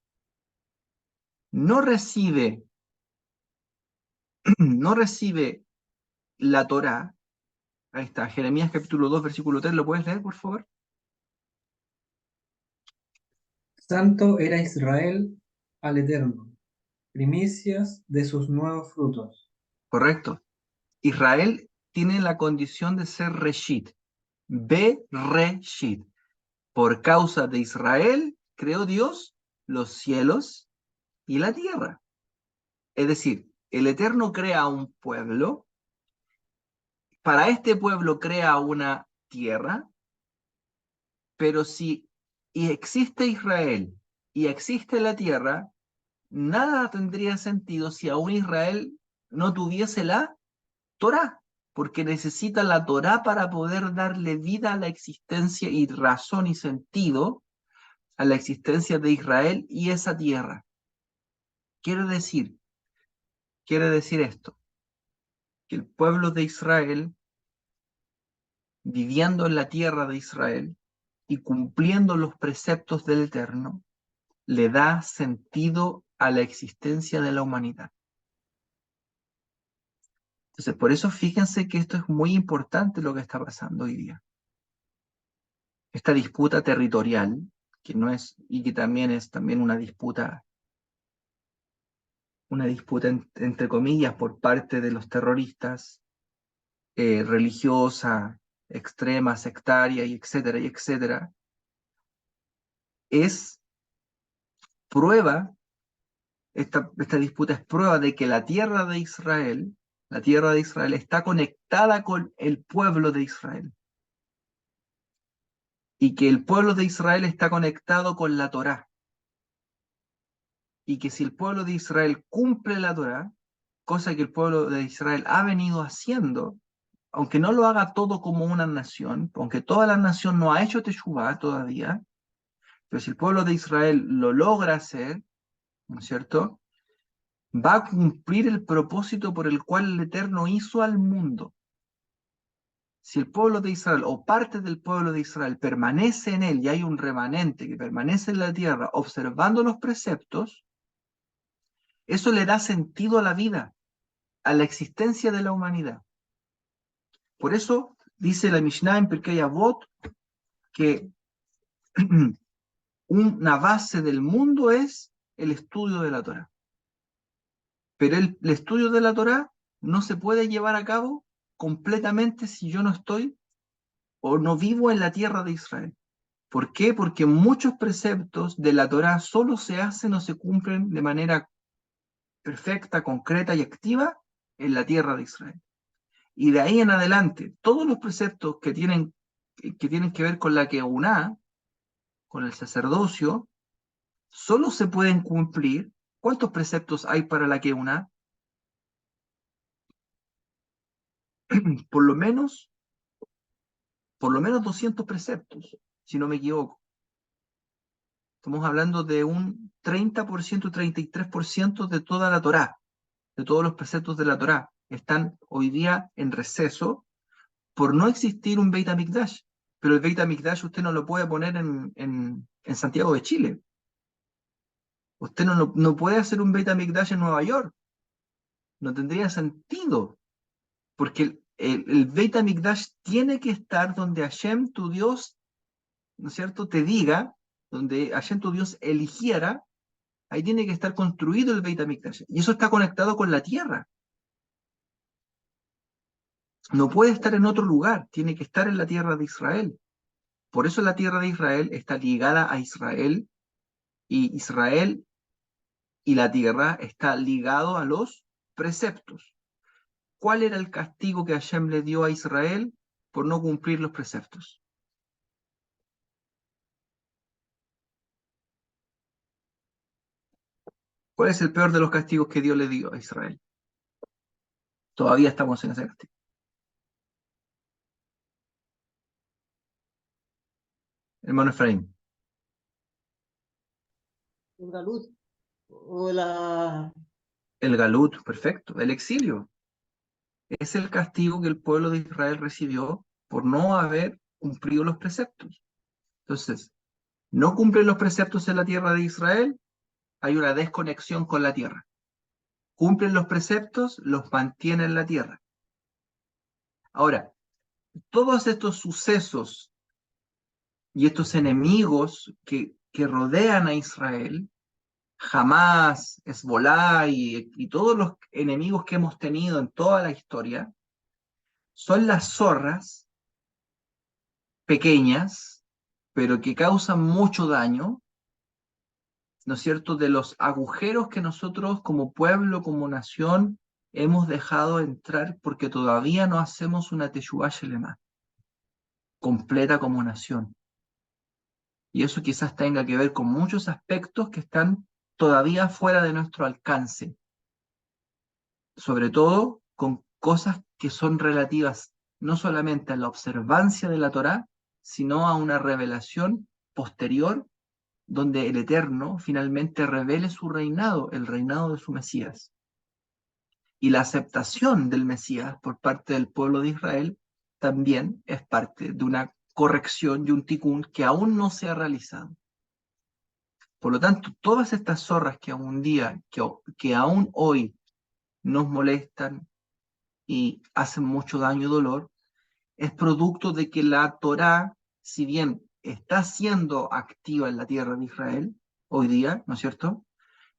no recibe, no recibe la Torá, ahí está, Jeremías capítulo 2, versículo 3, ¿lo puedes leer, por favor? Santo era Israel al Eterno, primicias de sus nuevos frutos. Correcto. Israel tiene la condición de ser Reshit, Bereshit. Por causa de Israel creó Dios los cielos y la tierra. Es decir, el Eterno crea un pueblo, para este pueblo crea una tierra, pero si existe Israel y existe la tierra, nada tendría sentido si aún Israel no tuviese la Torá, porque necesita la Torá para poder darle vida a la existencia y razón y sentido a la existencia de Israel y esa tierra. Quiere decir esto, que el pueblo de Israel, viviendo en la tierra de Israel y cumpliendo los preceptos del Eterno, le da sentido a la existencia de la humanidad. Entonces, por eso fíjense que esto es muy importante lo que está pasando hoy día. Esta disputa territorial, que no es, y que también es también una disputa entre comillas por parte de los terroristas, religiosa, extrema, sectaria, y etcétera, es prueba, esta disputa es prueba de que la tierra de Israel está conectada con el pueblo de Israel. Y que el pueblo de Israel está conectado con la Torá. Y que si el pueblo de Israel cumple la Torá, cosa que el pueblo de Israel ha venido haciendo, aunque no lo haga todo como una nación, aunque toda la nación no ha hecho Teshuvá todavía, pero si el pueblo de Israel lo logra hacer, ¿no es cierto?, va a cumplir el propósito por el cual el Eterno hizo al mundo. Si el pueblo de Israel o parte del pueblo de Israel permanece en él y hay un remanente que permanece en la tierra observando los preceptos, eso le da sentido a la vida, a la existencia de la humanidad. Por eso dice la Mishnah en Pirkei Avot que una base del mundo es el estudio de la Torá. Pero el estudio de la Torá no se puede llevar a cabo completamente si yo no estoy o no vivo en la tierra de Israel. ¿Por qué? Porque muchos preceptos de la Torá solo se hacen o se cumplen de manera perfecta, concreta y activa en la tierra de Israel. Y de ahí en adelante, todos los preceptos que tienen que ver con la Keuná, con el sacerdocio, solo se pueden cumplir. ¿Cuántos preceptos hay para la Keuná? Por lo menos 200 preceptos, si no me equivoco. Estamos hablando de un 30%, 33% de toda la Torá, de todos los preceptos de la Torá. Están hoy día en receso por no existir un Beit HaMikdash. Pero el Beit HaMikdash usted no lo puede poner en Santiago de Chile. Usted no puede hacer un Beit HaMikdash en Nueva York. No tendría sentido. Porque el Beit HaMikdash tiene que estar donde Hashem, tu Dios, ¿no es cierto?, te diga, donde Hashem, tu Dios, eligiera, ahí tiene que estar construido el Beit HaMikdash. Y eso está conectado con la tierra. No puede estar en otro lugar, tiene que estar en la tierra de Israel. Por eso la tierra de Israel está ligada a Israel, y Israel y la tierra está ligado a los preceptos. ¿Cuál era el castigo que Hashem le dio a Israel por no cumplir los preceptos? ¿Cuál es el peor de los castigos que Dios le dio a Israel? Todavía estamos en ese castigo. Hermano Efraín. El galut o la... El galut, perfecto. El exilio. Es el castigo que el pueblo de Israel recibió por no haber cumplido los preceptos. Entonces, no cumplen los preceptos en la tierra de Israel, hay una desconexión con la tierra. Cumplen los preceptos, los mantienen en la tierra. Ahora, todos estos sucesos y estos enemigos que rodean a Israel, Hamás, Hezbolá y todos los enemigos que hemos tenido en toda la historia, son las zorras pequeñas, pero que causan mucho daño, ¿no es cierto?, de los agujeros que nosotros como pueblo, como nación, hemos dejado entrar porque todavía no hacemos una Teshuvah Shelema completa como nación. Y eso quizás tenga que ver con muchos aspectos que están todavía fuera de nuestro alcance, sobre todo con cosas que son relativas no solamente a la observancia de la Torá, sino a una revelación posterior donde el Eterno finalmente revele su reinado, el reinado de su Mesías. Y la aceptación del Mesías por parte del pueblo de Israel también es parte de una corrección y un tikkun que aún no se ha realizado. Por lo tanto, todas estas zorras que que aún hoy nos molestan y hacen mucho daño y dolor, es producto de que la Torá, si bien está siendo activa en la tierra de Israel, hoy día, ¿no es cierto?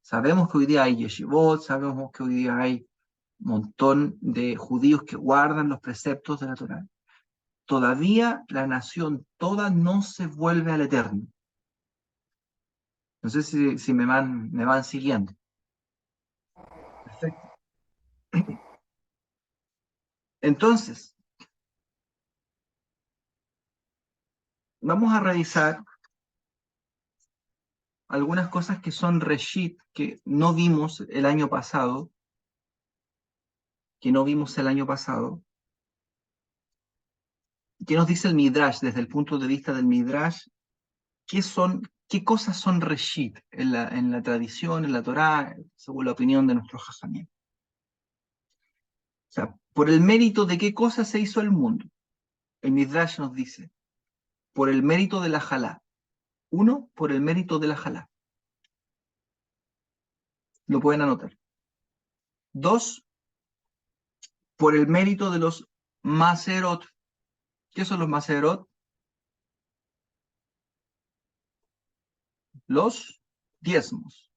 Sabemos que hoy día hay yeshivot, sabemos que hoy día hay un montón de judíos que guardan los preceptos de la Torá. Todavía la nación toda no se vuelve al Eterno. No sé si me van siguiendo. Perfecto. Entonces, vamos a revisar algunas cosas que son reshit, que no vimos el año pasado, ¿Qué nos dice el Midrash desde el punto de vista del Midrash? ¿Qué cosas son reshit en la tradición, en la Torá, según la opinión de nuestros jajamim? O sea, ¿por el mérito de qué cosa se hizo el mundo? El Midrash nos dice, por el mérito de la Jalá. Uno, por el mérito de la Jalá. Lo pueden anotar. Dos, por el mérito de los Maserot. ¿Qué son los Maserot? los diezmos,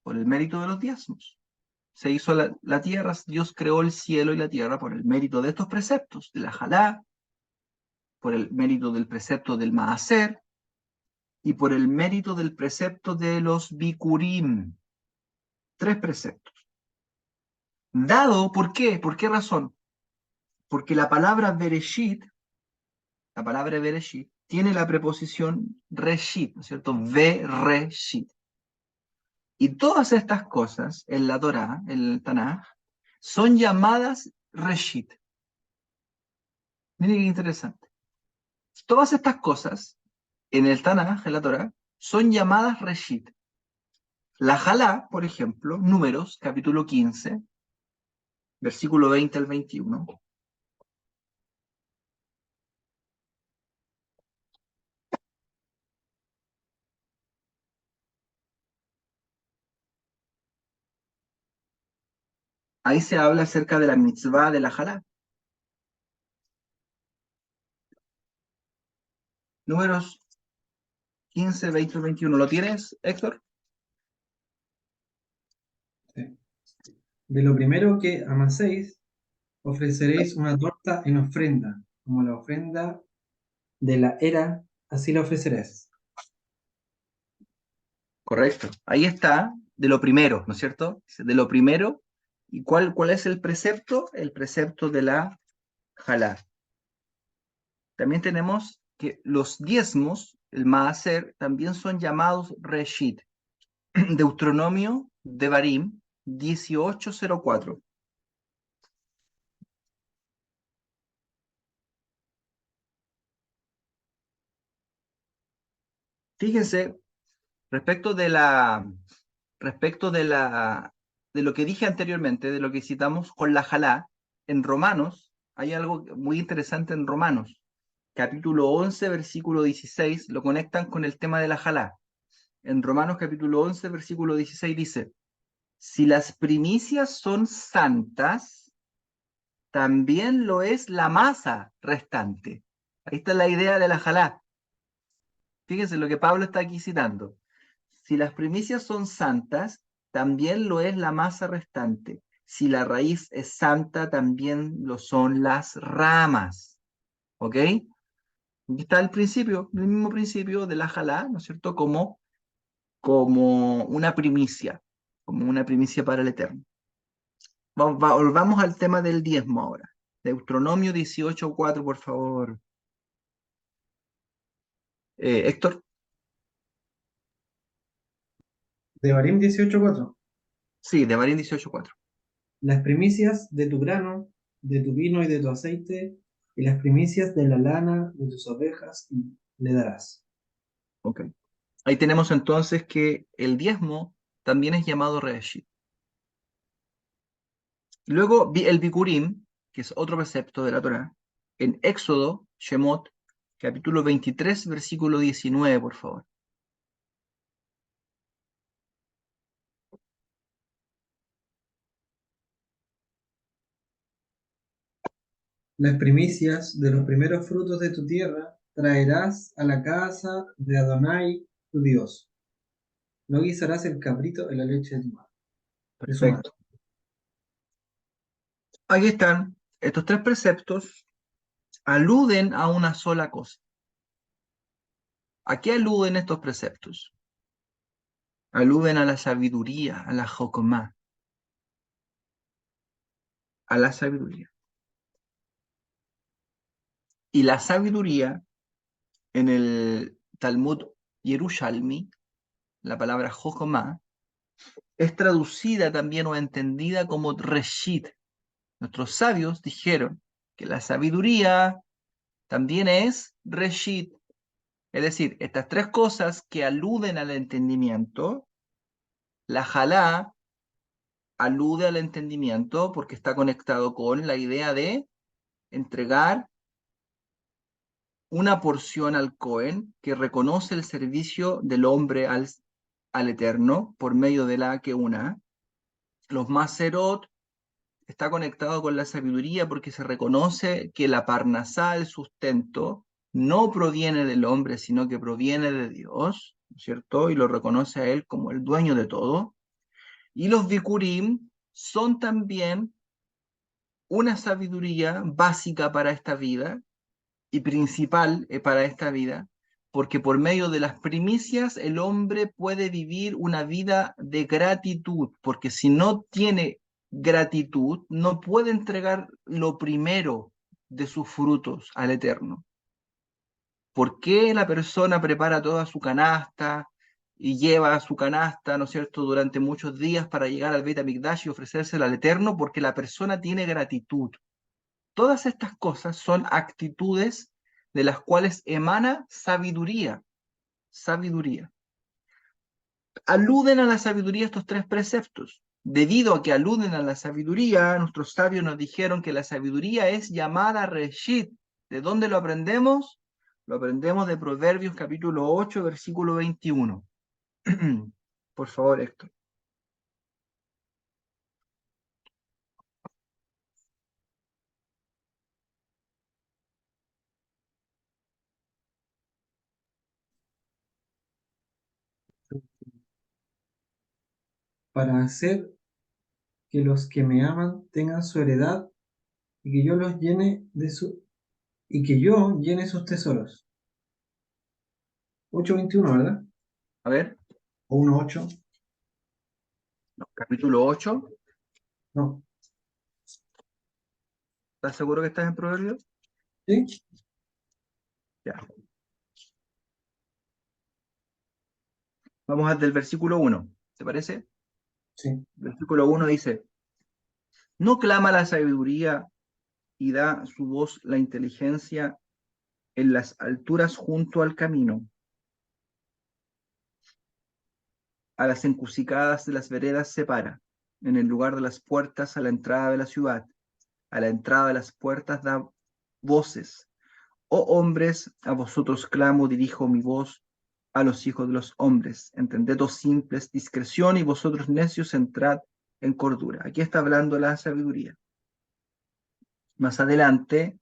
por el mérito de los diezmos. Se hizo la tierra, Dios creó el cielo y la tierra por el mérito de estos preceptos, de la jalá, por el mérito del precepto del maaser, y por el mérito del precepto de los bikurim. 3 preceptos. Dado, ¿por qué? ¿Por qué razón? Porque la palabra bereshit, tiene la preposición reshit, ¿no es cierto? Bereshit. Y todas estas cosas en la Torá, en el Tanaj, son llamadas reshit. Miren qué interesante. Todas estas cosas en el Tanaj, en la Torá, son llamadas reshit. La jalá, por ejemplo, Números, capítulo 15, versículo 20 al 21. Ahí se habla acerca de la mitzvah de la jalá. Números 15, 20 al 21. ¿Lo tienes, Héctor? Sí. De lo primero que amaséis, ofreceréis una torta en ofrenda, como la ofrenda de la era, así la ofreceréis. Correcto. Ahí está, de lo primero, ¿no es cierto? De lo primero. ¿Y cuál es el precepto? El precepto de la jalá. También tenemos que los diezmos, el maaser, también son llamados reshit. Deuteronomio Devarim 18:04. Fíjense, respecto de lo que dije anteriormente, de lo que citamos con la jalá, en Romanos, hay algo muy interesante en Romanos, capítulo 11, versículo 16, lo conectan con el tema de la jalá. En Romanos capítulo 11, versículo 16 dice, si las primicias son santas, también lo es la masa restante. Ahí está la idea de la jalá. Fíjense lo que Pablo está aquí citando. Si las primicias son santas, también lo es la masa restante. Si la raíz es santa, también lo son las ramas. ¿Ok? Aquí está el principio, el mismo principio de la jalá, ¿no es cierto? Como una primicia para el Eterno. Volvamos al tema del diezmo ahora. Deuteronomio 18:4, por favor. Héctor. Devarim 18:4. Sí, Devarim 18:4. Las primicias de tu grano, de tu vino y de tu aceite, y las primicias de la lana de tus ovejas le darás. Ok. Ahí tenemos entonces que el diezmo también es llamado reshit. Luego el bikurim, que es otro precepto de la Torá, en Éxodo, Shemot, capítulo 23, versículo 19, por favor. Las primicias de los primeros frutos de tu tierra traerás a la casa de Adonai, tu Dios. No guisarás el cabrito en la leche de su madre. Perfecto. Aquí están. Estos 3 preceptos aluden a una sola cosa. ¿A qué aluden estos preceptos? Aluden a la sabiduría, a la jokomá. A la sabiduría. Y la sabiduría, en el Talmud Yerushalmi, la palabra jokomá, es traducida también o entendida como reshit. Nuestros sabios dijeron que la sabiduría también es reshit. Es decir, estas 3 cosas que aluden al entendimiento, la jalá alude al entendimiento porque está conectado con la idea de entregar una porción al Cohen que reconoce el servicio del hombre al Eterno por medio de la Keuna. Los Maserot está conectado con la sabiduría porque se reconoce que la parnasá, el sustento, no proviene del hombre, sino que proviene de Dios. ¿cierto? Y lo reconoce a él como el dueño de todo. Y los Bikurim son también una sabiduría básica para esta vida y principal para esta vida, porque por medio de las primicias el hombre puede vivir una vida de gratitud, porque si no tiene gratitud, no puede entregar lo primero de sus frutos al Eterno. ¿Por qué la persona prepara toda su canasta y lleva su canasta, ¿no es cierto?, durante muchos días para llegar al Beit HaMikdash y ofrecérsela al Eterno? Porque la persona tiene gratitud. Todas estas cosas son actitudes de las cuales emana sabiduría. Sabiduría. Aluden a la sabiduría estos tres preceptos. Debido a que aluden a la sabiduría, nuestros sabios nos dijeron que la sabiduría es llamada Reshit. ¿De dónde lo aprendemos? Lo aprendemos de Proverbios capítulo 8, versículo 21. Por favor, Héctor. Para hacer que los que me aman tengan su heredad y que yo los llene de su y que yo llene sus tesoros. 8:21, ¿verdad? A ver, O 1:8. no, capítulo 8. No. ¿Estás seguro que estás en Proverbios? ¿Sí? Ya. Vamos al versículo 1. ¿Te parece? Sí. El versículo 1 dice: no clama la sabiduría y da su voz la inteligencia en las alturas junto al camino, a las encrucijadas de las veredas se para, en el lugar de las puertas a la entrada de la ciudad, a la entrada de las puertas da voces. Oh hombres, a vosotros clamo, dirijo mi voz a los hijos de los hombres. Entended, oh simples, discreción, y vosotros necios entrad en cordura. Aquí está hablando la sabiduría. Más adelante,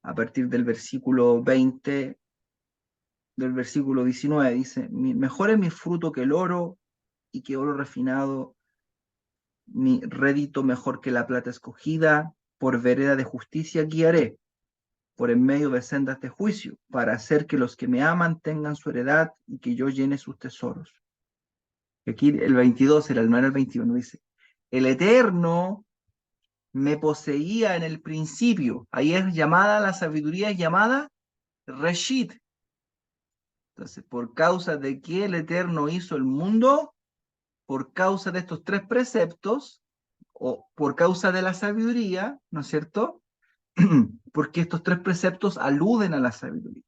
a partir del versículo 20, del versículo 19, dice: mejor es mi fruto que el oro, y que oro refinado, mi rédito mejor que la plata escogida, por vereda de justicia guiaré, por en medio de sendas de juicio, para hacer que los que me aman tengan su heredad y que yo llene sus tesoros. Y aquí el 22, no era el 21, dice: el Eterno me poseía en el principio. Ahí es llamada, la sabiduría es llamada Reshit. Entonces, por causa de que el Eterno hizo el mundo, por causa de estos tres preceptos, o por causa de la sabiduría, ¿no es cierto? Porque estos tres preceptos aluden a la sabiduría.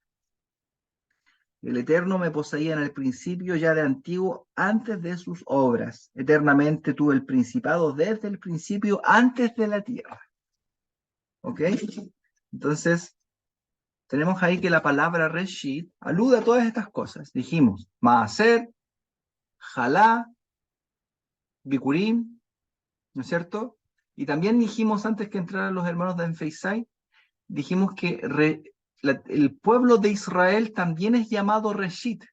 El Eterno me poseía en el principio, ya de antiguo, antes de sus obras. Eternamente tuve el principado desde el principio, antes de la tierra. ¿Ok? Entonces, tenemos ahí que la palabra Reshit alude a todas estas cosas. Dijimos Maaser, Jalá, Bikurim, ¿no es cierto? Y también dijimos, antes que entraran los hermanos de Enfeisai, dijimos que el pueblo de Israel también es llamado Reshit.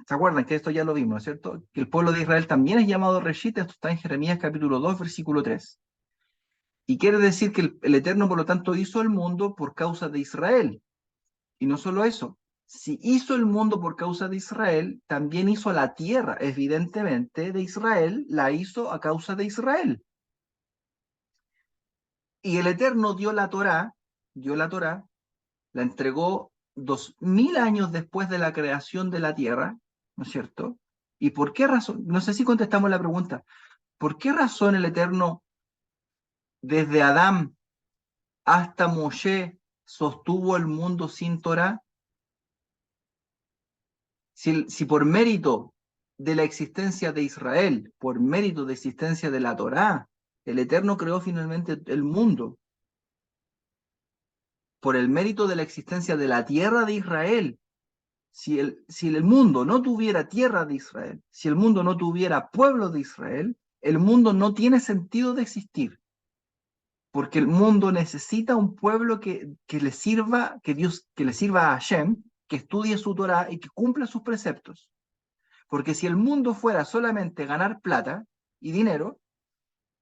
¿Se acuerdan que esto ya lo vimos, ¿no es cierto? Que el pueblo de Israel también es llamado Reshit. Esto está en Jeremías capítulo 2, versículo 3. Y quiere decir que el Eterno, por lo tanto, hizo el mundo por causa de Israel. Y no solo eso, si hizo el mundo por causa de Israel, también hizo la tierra, evidentemente, de Israel, la hizo a causa de Israel. Y el Eterno dio la Torá, la entregó 2000 años después de la creación de la tierra, ¿no es cierto? ¿Y por qué razón? No sé si contestamos la pregunta. ¿Por qué razón el Eterno, desde Adán hasta Moshe, sostuvo el mundo sin Torá? Si por mérito de la existencia de Israel, por mérito de existencia de la Torá, el Eterno creó finalmente el mundo, por el mérito de la existencia de la tierra de Israel, si el mundo no tuviera tierra de Israel, si el mundo no tuviera pueblo de Israel, el mundo no tiene sentido de existir, porque el mundo necesita un pueblo que le sirva, que le sirva a Hashem, que estudie su Torá y que cumpla sus preceptos. Porque si el mundo fuera solamente ganar plata y dinero,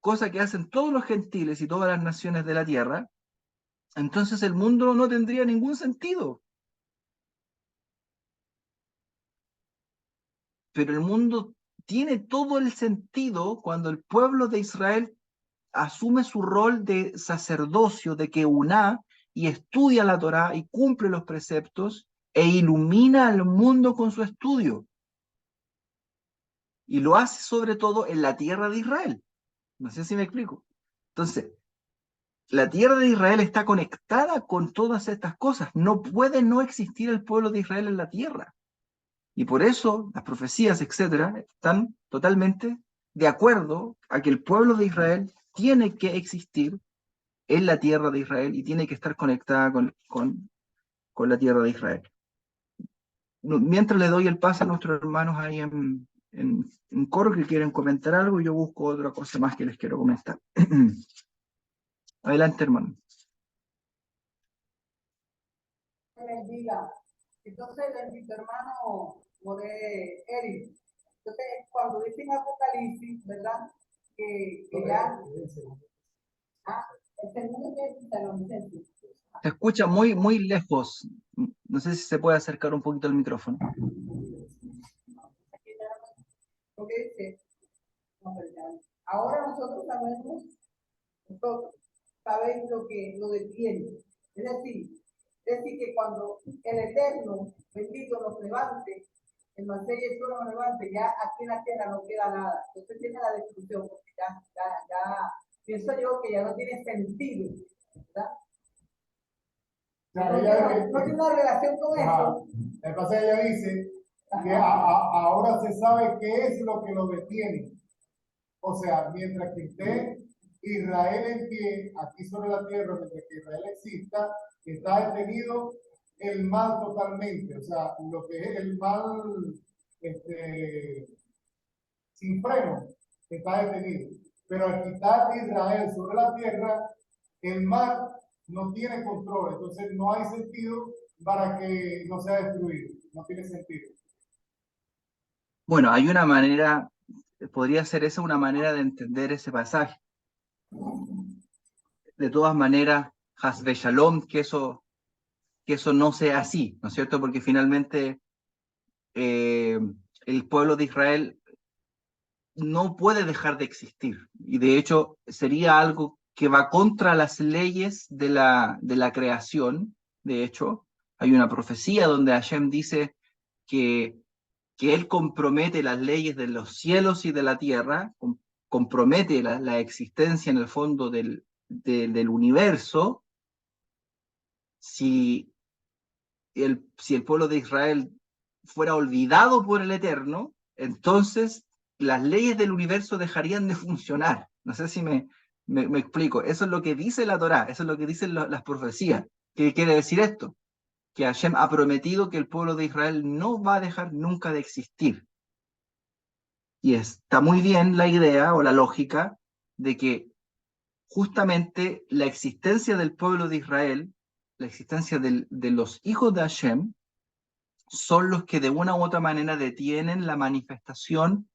cosa que hacen todos los gentiles y todas las naciones de la tierra, entonces el mundo no tendría ningún sentido. Pero el mundo tiene todo el sentido cuando el pueblo de Israel asume su rol de sacerdocio, de que uná y estudia la Torá y cumple los preceptos e ilumina al mundo con su estudio. Y lo hace sobre todo en la tierra de Israel. No sé si me explico. Entonces, la tierra de Israel está conectada con todas estas cosas. No puede no existir el pueblo de Israel en la tierra. Y por eso las profecías, etcétera, están totalmente de acuerdo a que el pueblo de Israel tiene que existir en la tierra de Israel y tiene que estar conectada con la tierra de Israel. Mientras le doy el pase a nuestros hermanos ahí en coro que quieren comentar algo, yo busco otra cosa más que les quiero comentar. Adelante, hermano. Bendiga. Entonces, bendito hermano Eric. Entonces, cuando dicen Apocalipsis, ¿verdad? Que ya. El segundo que Se escucha muy, muy lejos. No sé si se puede acercar un poquito el micrófono. Ahora nosotros sabéis lo detiene. Es decir que cuando el Eterno, bendito, nos levante, el Masei y el suelo nos levante, ya aquí en la tierra no queda nada. Entonces tiene la destrucción, porque ya pienso yo que ya no tiene sentido, ¿verdad? No tiene una relación con eso. Entonces ella dice que ahora se sabe qué es lo que lo detiene. O sea, mientras que esté Israel en pie, aquí sobre la tierra, mientras que Israel exista, está detenido el mal totalmente. O sea, lo que es el mal sin freno está detenido. Pero al quitar Israel sobre la tierra, el mal no tiene control. Entonces no hay sentido para que no sea destruido. No tiene sentido. Bueno, hay una manera, podría ser esa una manera de entender ese pasaje. De todas maneras, Hasbe Shalom, que eso no sea así, ¿no es cierto? Porque finalmente el pueblo de Israel no puede dejar de existir. Y de hecho sería algo que va contra las leyes de la creación. De hecho, hay una profecía donde Hashem dice que él compromete las leyes de los cielos y de la tierra, compromete la existencia en el fondo del universo, si si el pueblo de Israel fuera olvidado por el Eterno, entonces las leyes del universo dejarían de funcionar. No sé si me explico. Eso es lo que dice la Torá, eso es lo que dicen las profecías. ¿Qué quiere decir esto? Que Hashem ha prometido que el pueblo de Israel no va a dejar nunca de existir. Y está muy bien la idea o la lógica de que justamente la existencia del pueblo de Israel, la existencia de los hijos de Hashem, son los que de una u otra manera detienen la manifestación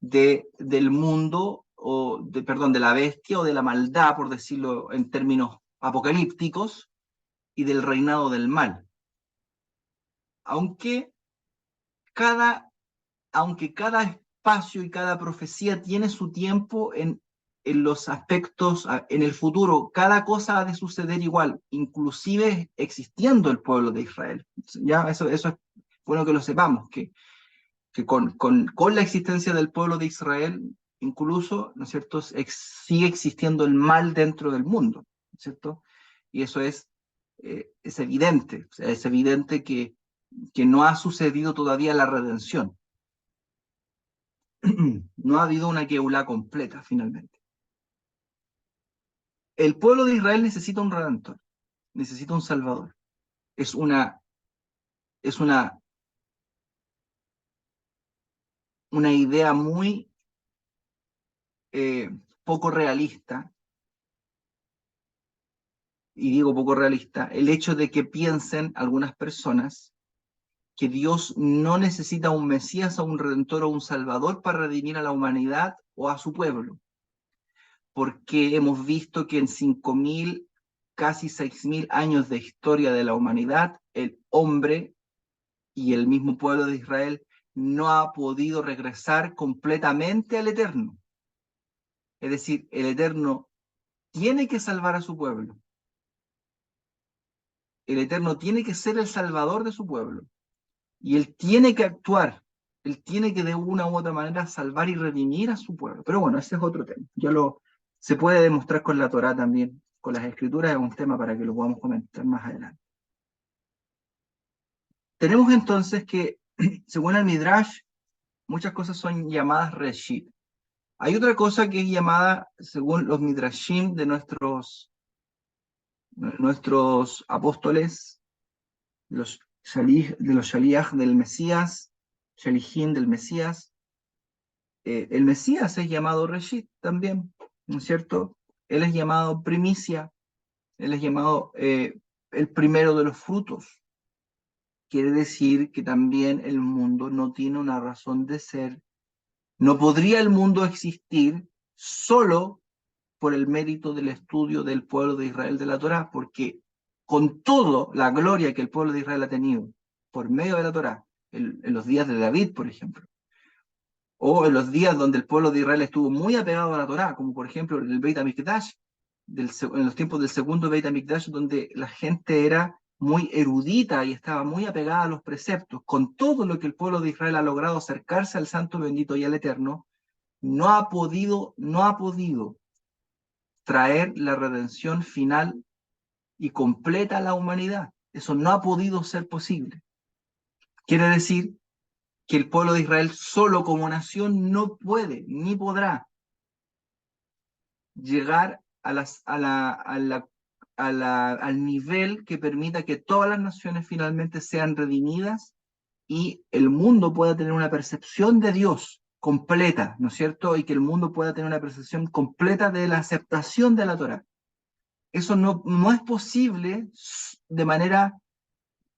del mundo, de la bestia o de la maldad, por decirlo en términos apocalípticos, y del reinado del mal. Aunque cada espacio y cada profecía tiene su tiempo en los aspectos, en el futuro, cada cosa ha de suceder igual, inclusive existiendo el pueblo de Israel. Ya eso es bueno que lo sepamos, que con la existencia del pueblo de Israel, incluso, ¿no es cierto?, sigue existiendo el mal dentro del mundo, ¿no es cierto? Y eso es evidente, o sea, es evidente que no ha sucedido todavía la redención. No ha habido una Geulá completa, finalmente. El pueblo de Israel necesita un redentor, necesita un salvador. Es una idea muy poco realista, y digo poco realista, el hecho de que piensen algunas personas que Dios no necesita un Mesías, o un Redentor o un Salvador para redimir a la humanidad o a su pueblo, porque hemos visto que en 5.000, casi 6.000 años de historia de la humanidad, el hombre y el mismo pueblo de Israel no ha podido regresar completamente al Eterno. Es decir, el Eterno tiene que salvar a su pueblo. El Eterno tiene que ser el salvador de su pueblo. Y Él tiene que actuar. Él tiene que de una u otra manera salvar y redimir a su pueblo. Pero bueno, ese es otro tema. Se puede demostrar con la Torá también. Con las escrituras es un tema para que lo podamos comentar más adelante. Tenemos entonces que, según el Midrash, muchas cosas son llamadas Reshit. Hay otra cosa que es llamada, según los Midrashim de nuestros apóstoles, de los Shaliach del Mesías, Shalihim del Mesías. El Mesías es llamado Reshit también, ¿no es cierto? Él es llamado primicia, él es llamado el primero de los frutos. Quiere decir que también el mundo no tiene una razón de ser. No podría el mundo existir solo por el mérito del estudio del pueblo de Israel de la Torá, porque con toda la gloria que el pueblo de Israel ha tenido por medio de la Torá, en los días de David, por ejemplo, o en los días donde el pueblo de Israel estuvo muy apegado a la Torá, como por ejemplo en el Beit HaMikdash, en los tiempos del segundo Beit HaMikdash, donde la gente era muy erudita y estaba muy apegada a los preceptos, con todo lo que el pueblo de Israel ha logrado acercarse al Santo Bendito y al Eterno, no ha podido traer la redención final y completa a la humanidad. Eso no ha podido ser posible. Quiere decir que el pueblo de Israel solo como nación no puede ni podrá llegar al nivel que permita que todas las naciones finalmente sean redimidas y el mundo pueda tener una percepción de Dios completa, ¿no es cierto? Y que el mundo pueda tener una percepción completa de la aceptación de la Torá. Eso no es posible de manera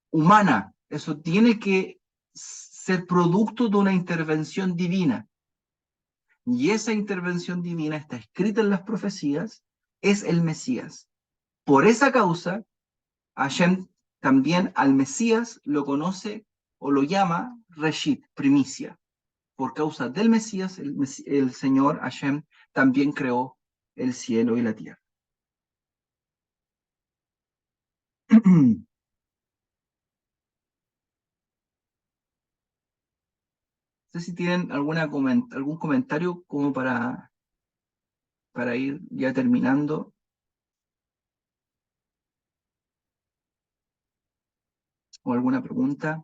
humana. Eso tiene que ser producto de una intervención divina. Y esa intervención divina está escrita en las profecías, es el Mesías. Por esa causa, Hashem también al Mesías lo conoce o lo llama Reshit, primicia. Por causa del Mesías, el Señor Hashem también creó el cielo y la tierra. No sé si tienen algún comentario como para ir ya terminando. ¿O alguna pregunta?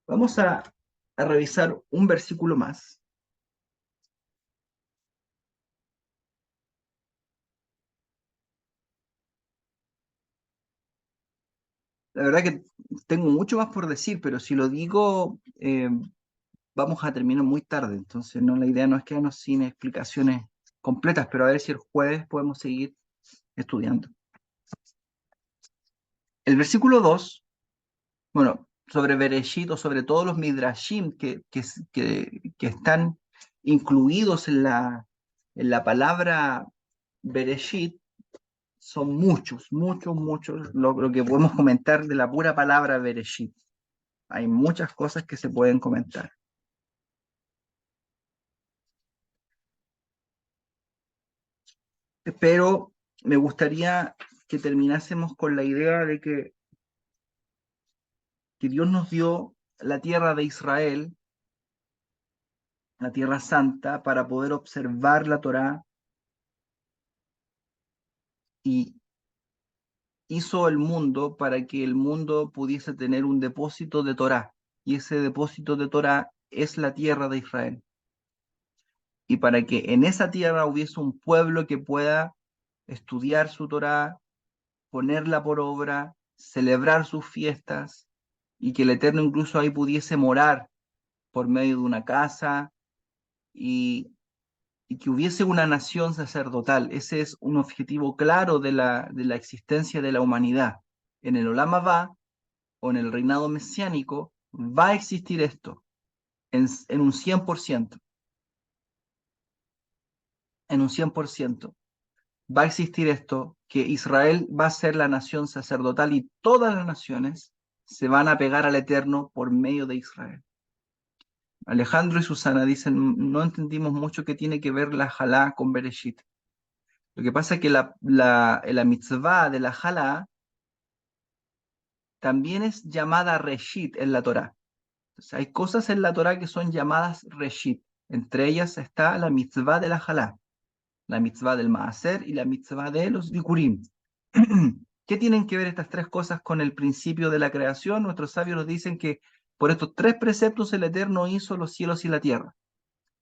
Vamos a revisar un versículo más. La verdad que tengo mucho más por decir, pero si lo digo, vamos a terminar muy tarde. Entonces, la idea no es quedarnos sin explicaciones completas, pero a ver si el jueves podemos seguir estudiando. El versículo 2, bueno, sobre Bereshit o sobre todos los Midrashim que están incluidos en la palabra Bereshit, son muchos, lo que podemos comentar de la pura palabra Bereshit. Hay muchas cosas que se pueden comentar. Pero me gustaría que terminásemos con la idea de que Dios nos dio la tierra de Israel, la tierra santa, para poder observar la Torá, y hizo el mundo para que el mundo pudiese tener un depósito de Torá, y ese depósito de Torá es la tierra de Israel. Y para que en esa tierra hubiese un pueblo que pueda estudiar su Torá, ponerla por obra, celebrar sus fiestas, y que el Eterno incluso ahí pudiese morar por medio de una casa y que hubiese una nación sacerdotal. Ese es un objetivo claro de la existencia de la humanidad. En el Olam Abba, o en el reinado mesiánico, va a existir esto, en un 100%. En un 100%. Va a existir esto, que Israel va a ser la nación sacerdotal y todas las naciones se van a pegar al Eterno por medio de Israel. Alejandro y Susana dicen, no entendimos mucho qué tiene que ver la Jalá con Bereshit. Lo que pasa es que la mitzvah de la Jalá también es llamada Reshit en la Torá. Entonces, hay cosas en la Torá que son llamadas Reshit. Entre ellas está la mitzvah de la Jalá, la mitzvah del Maaser y la mitzvah de los Bikurim. ¿Qué tienen que ver estas tres cosas con el principio de la creación? Nuestros sabios nos dicen que por estos tres preceptos el Eterno hizo los cielos y la tierra.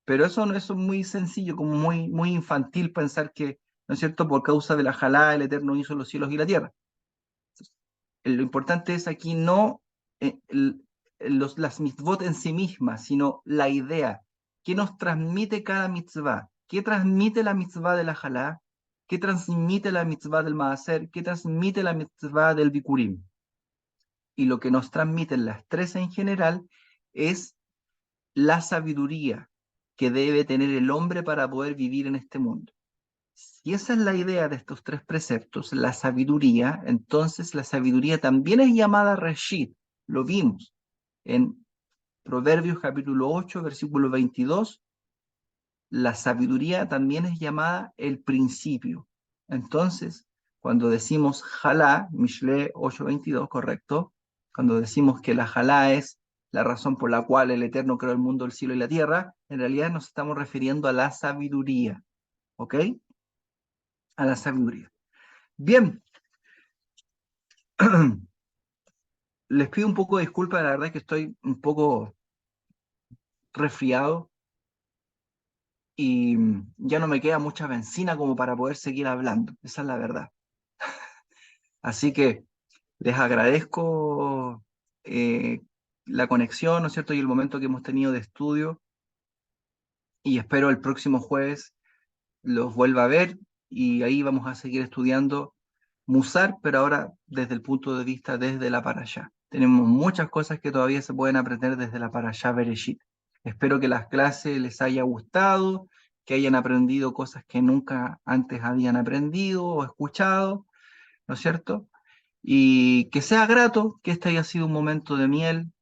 Pero eso no es muy sencillo, como muy infantil pensar que, ¿no es cierto?, por causa de la Jalá el Eterno hizo los cielos y la tierra. Lo importante es aquí no las mitzvot en sí mismas, sino la idea. ¿Qué nos transmite cada mitzvah? ¿Qué transmite la mitzvah de la Jalá? ¿Qué transmite la mitzvah del Maaser? ¿Qué transmite la mitzvah del Bikurim? Y lo que nos transmiten las tres en general es la sabiduría que debe tener el hombre para poder vivir en este mundo. Si esa es la idea de estos tres preceptos, la sabiduría, entonces la sabiduría también es llamada Reshit. Lo vimos en Proverbios capítulo 8, versículo 22. La sabiduría también es llamada el principio. Entonces, cuando decimos Jalá, Mishle 8:22, correcto, cuando decimos que la Jalá es la razón por la cual el Eterno creó el mundo, el cielo y la tierra, en realidad nos estamos refiriendo a la sabiduría, ¿ok? A la sabiduría. Bien, les pido un poco de disculpas, la verdad es que estoy un poco resfriado y ya no me queda mucha benzina como para poder seguir hablando, esa es la verdad. Así que les agradezco la conexión, ¿no es cierto?, y el momento que hemos tenido de estudio, y espero el próximo jueves los vuelva a ver, y ahí vamos a seguir estudiando Musar, pero ahora desde el punto de vista desde la Parashá. Tenemos muchas cosas que todavía se pueden aprender desde la Parashá Bereshit. Espero que las clases les haya gustado, que hayan aprendido cosas que nunca antes habían aprendido o escuchado, ¿no es cierto? Y que sea grato, que este haya sido un momento de miel,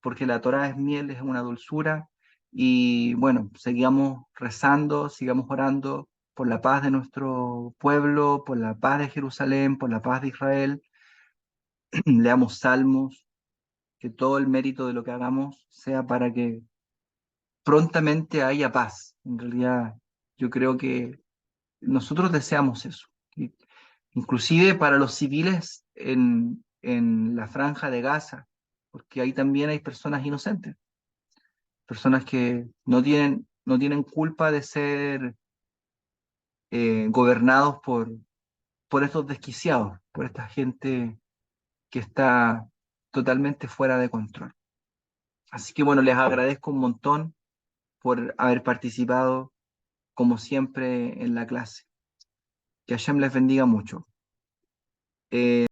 porque la Torá es miel, es una dulzura, y bueno, sigamos rezando, sigamos orando por la paz de nuestro pueblo, por la paz de Jerusalén, por la paz de Israel. Leamos salmos, que todo el mérito de lo que hagamos sea para que prontamente haya paz. En realidad, yo creo que nosotros deseamos eso. Inclusive para los civiles en la franja de Gaza, porque ahí también hay personas inocentes, personas que no tienen culpa de ser gobernados por estos desquiciados, por esta gente que está totalmente fuera de control. Así que bueno, les agradezco un montón por haber participado, como siempre, en la clase. Que Hashem les bendiga mucho.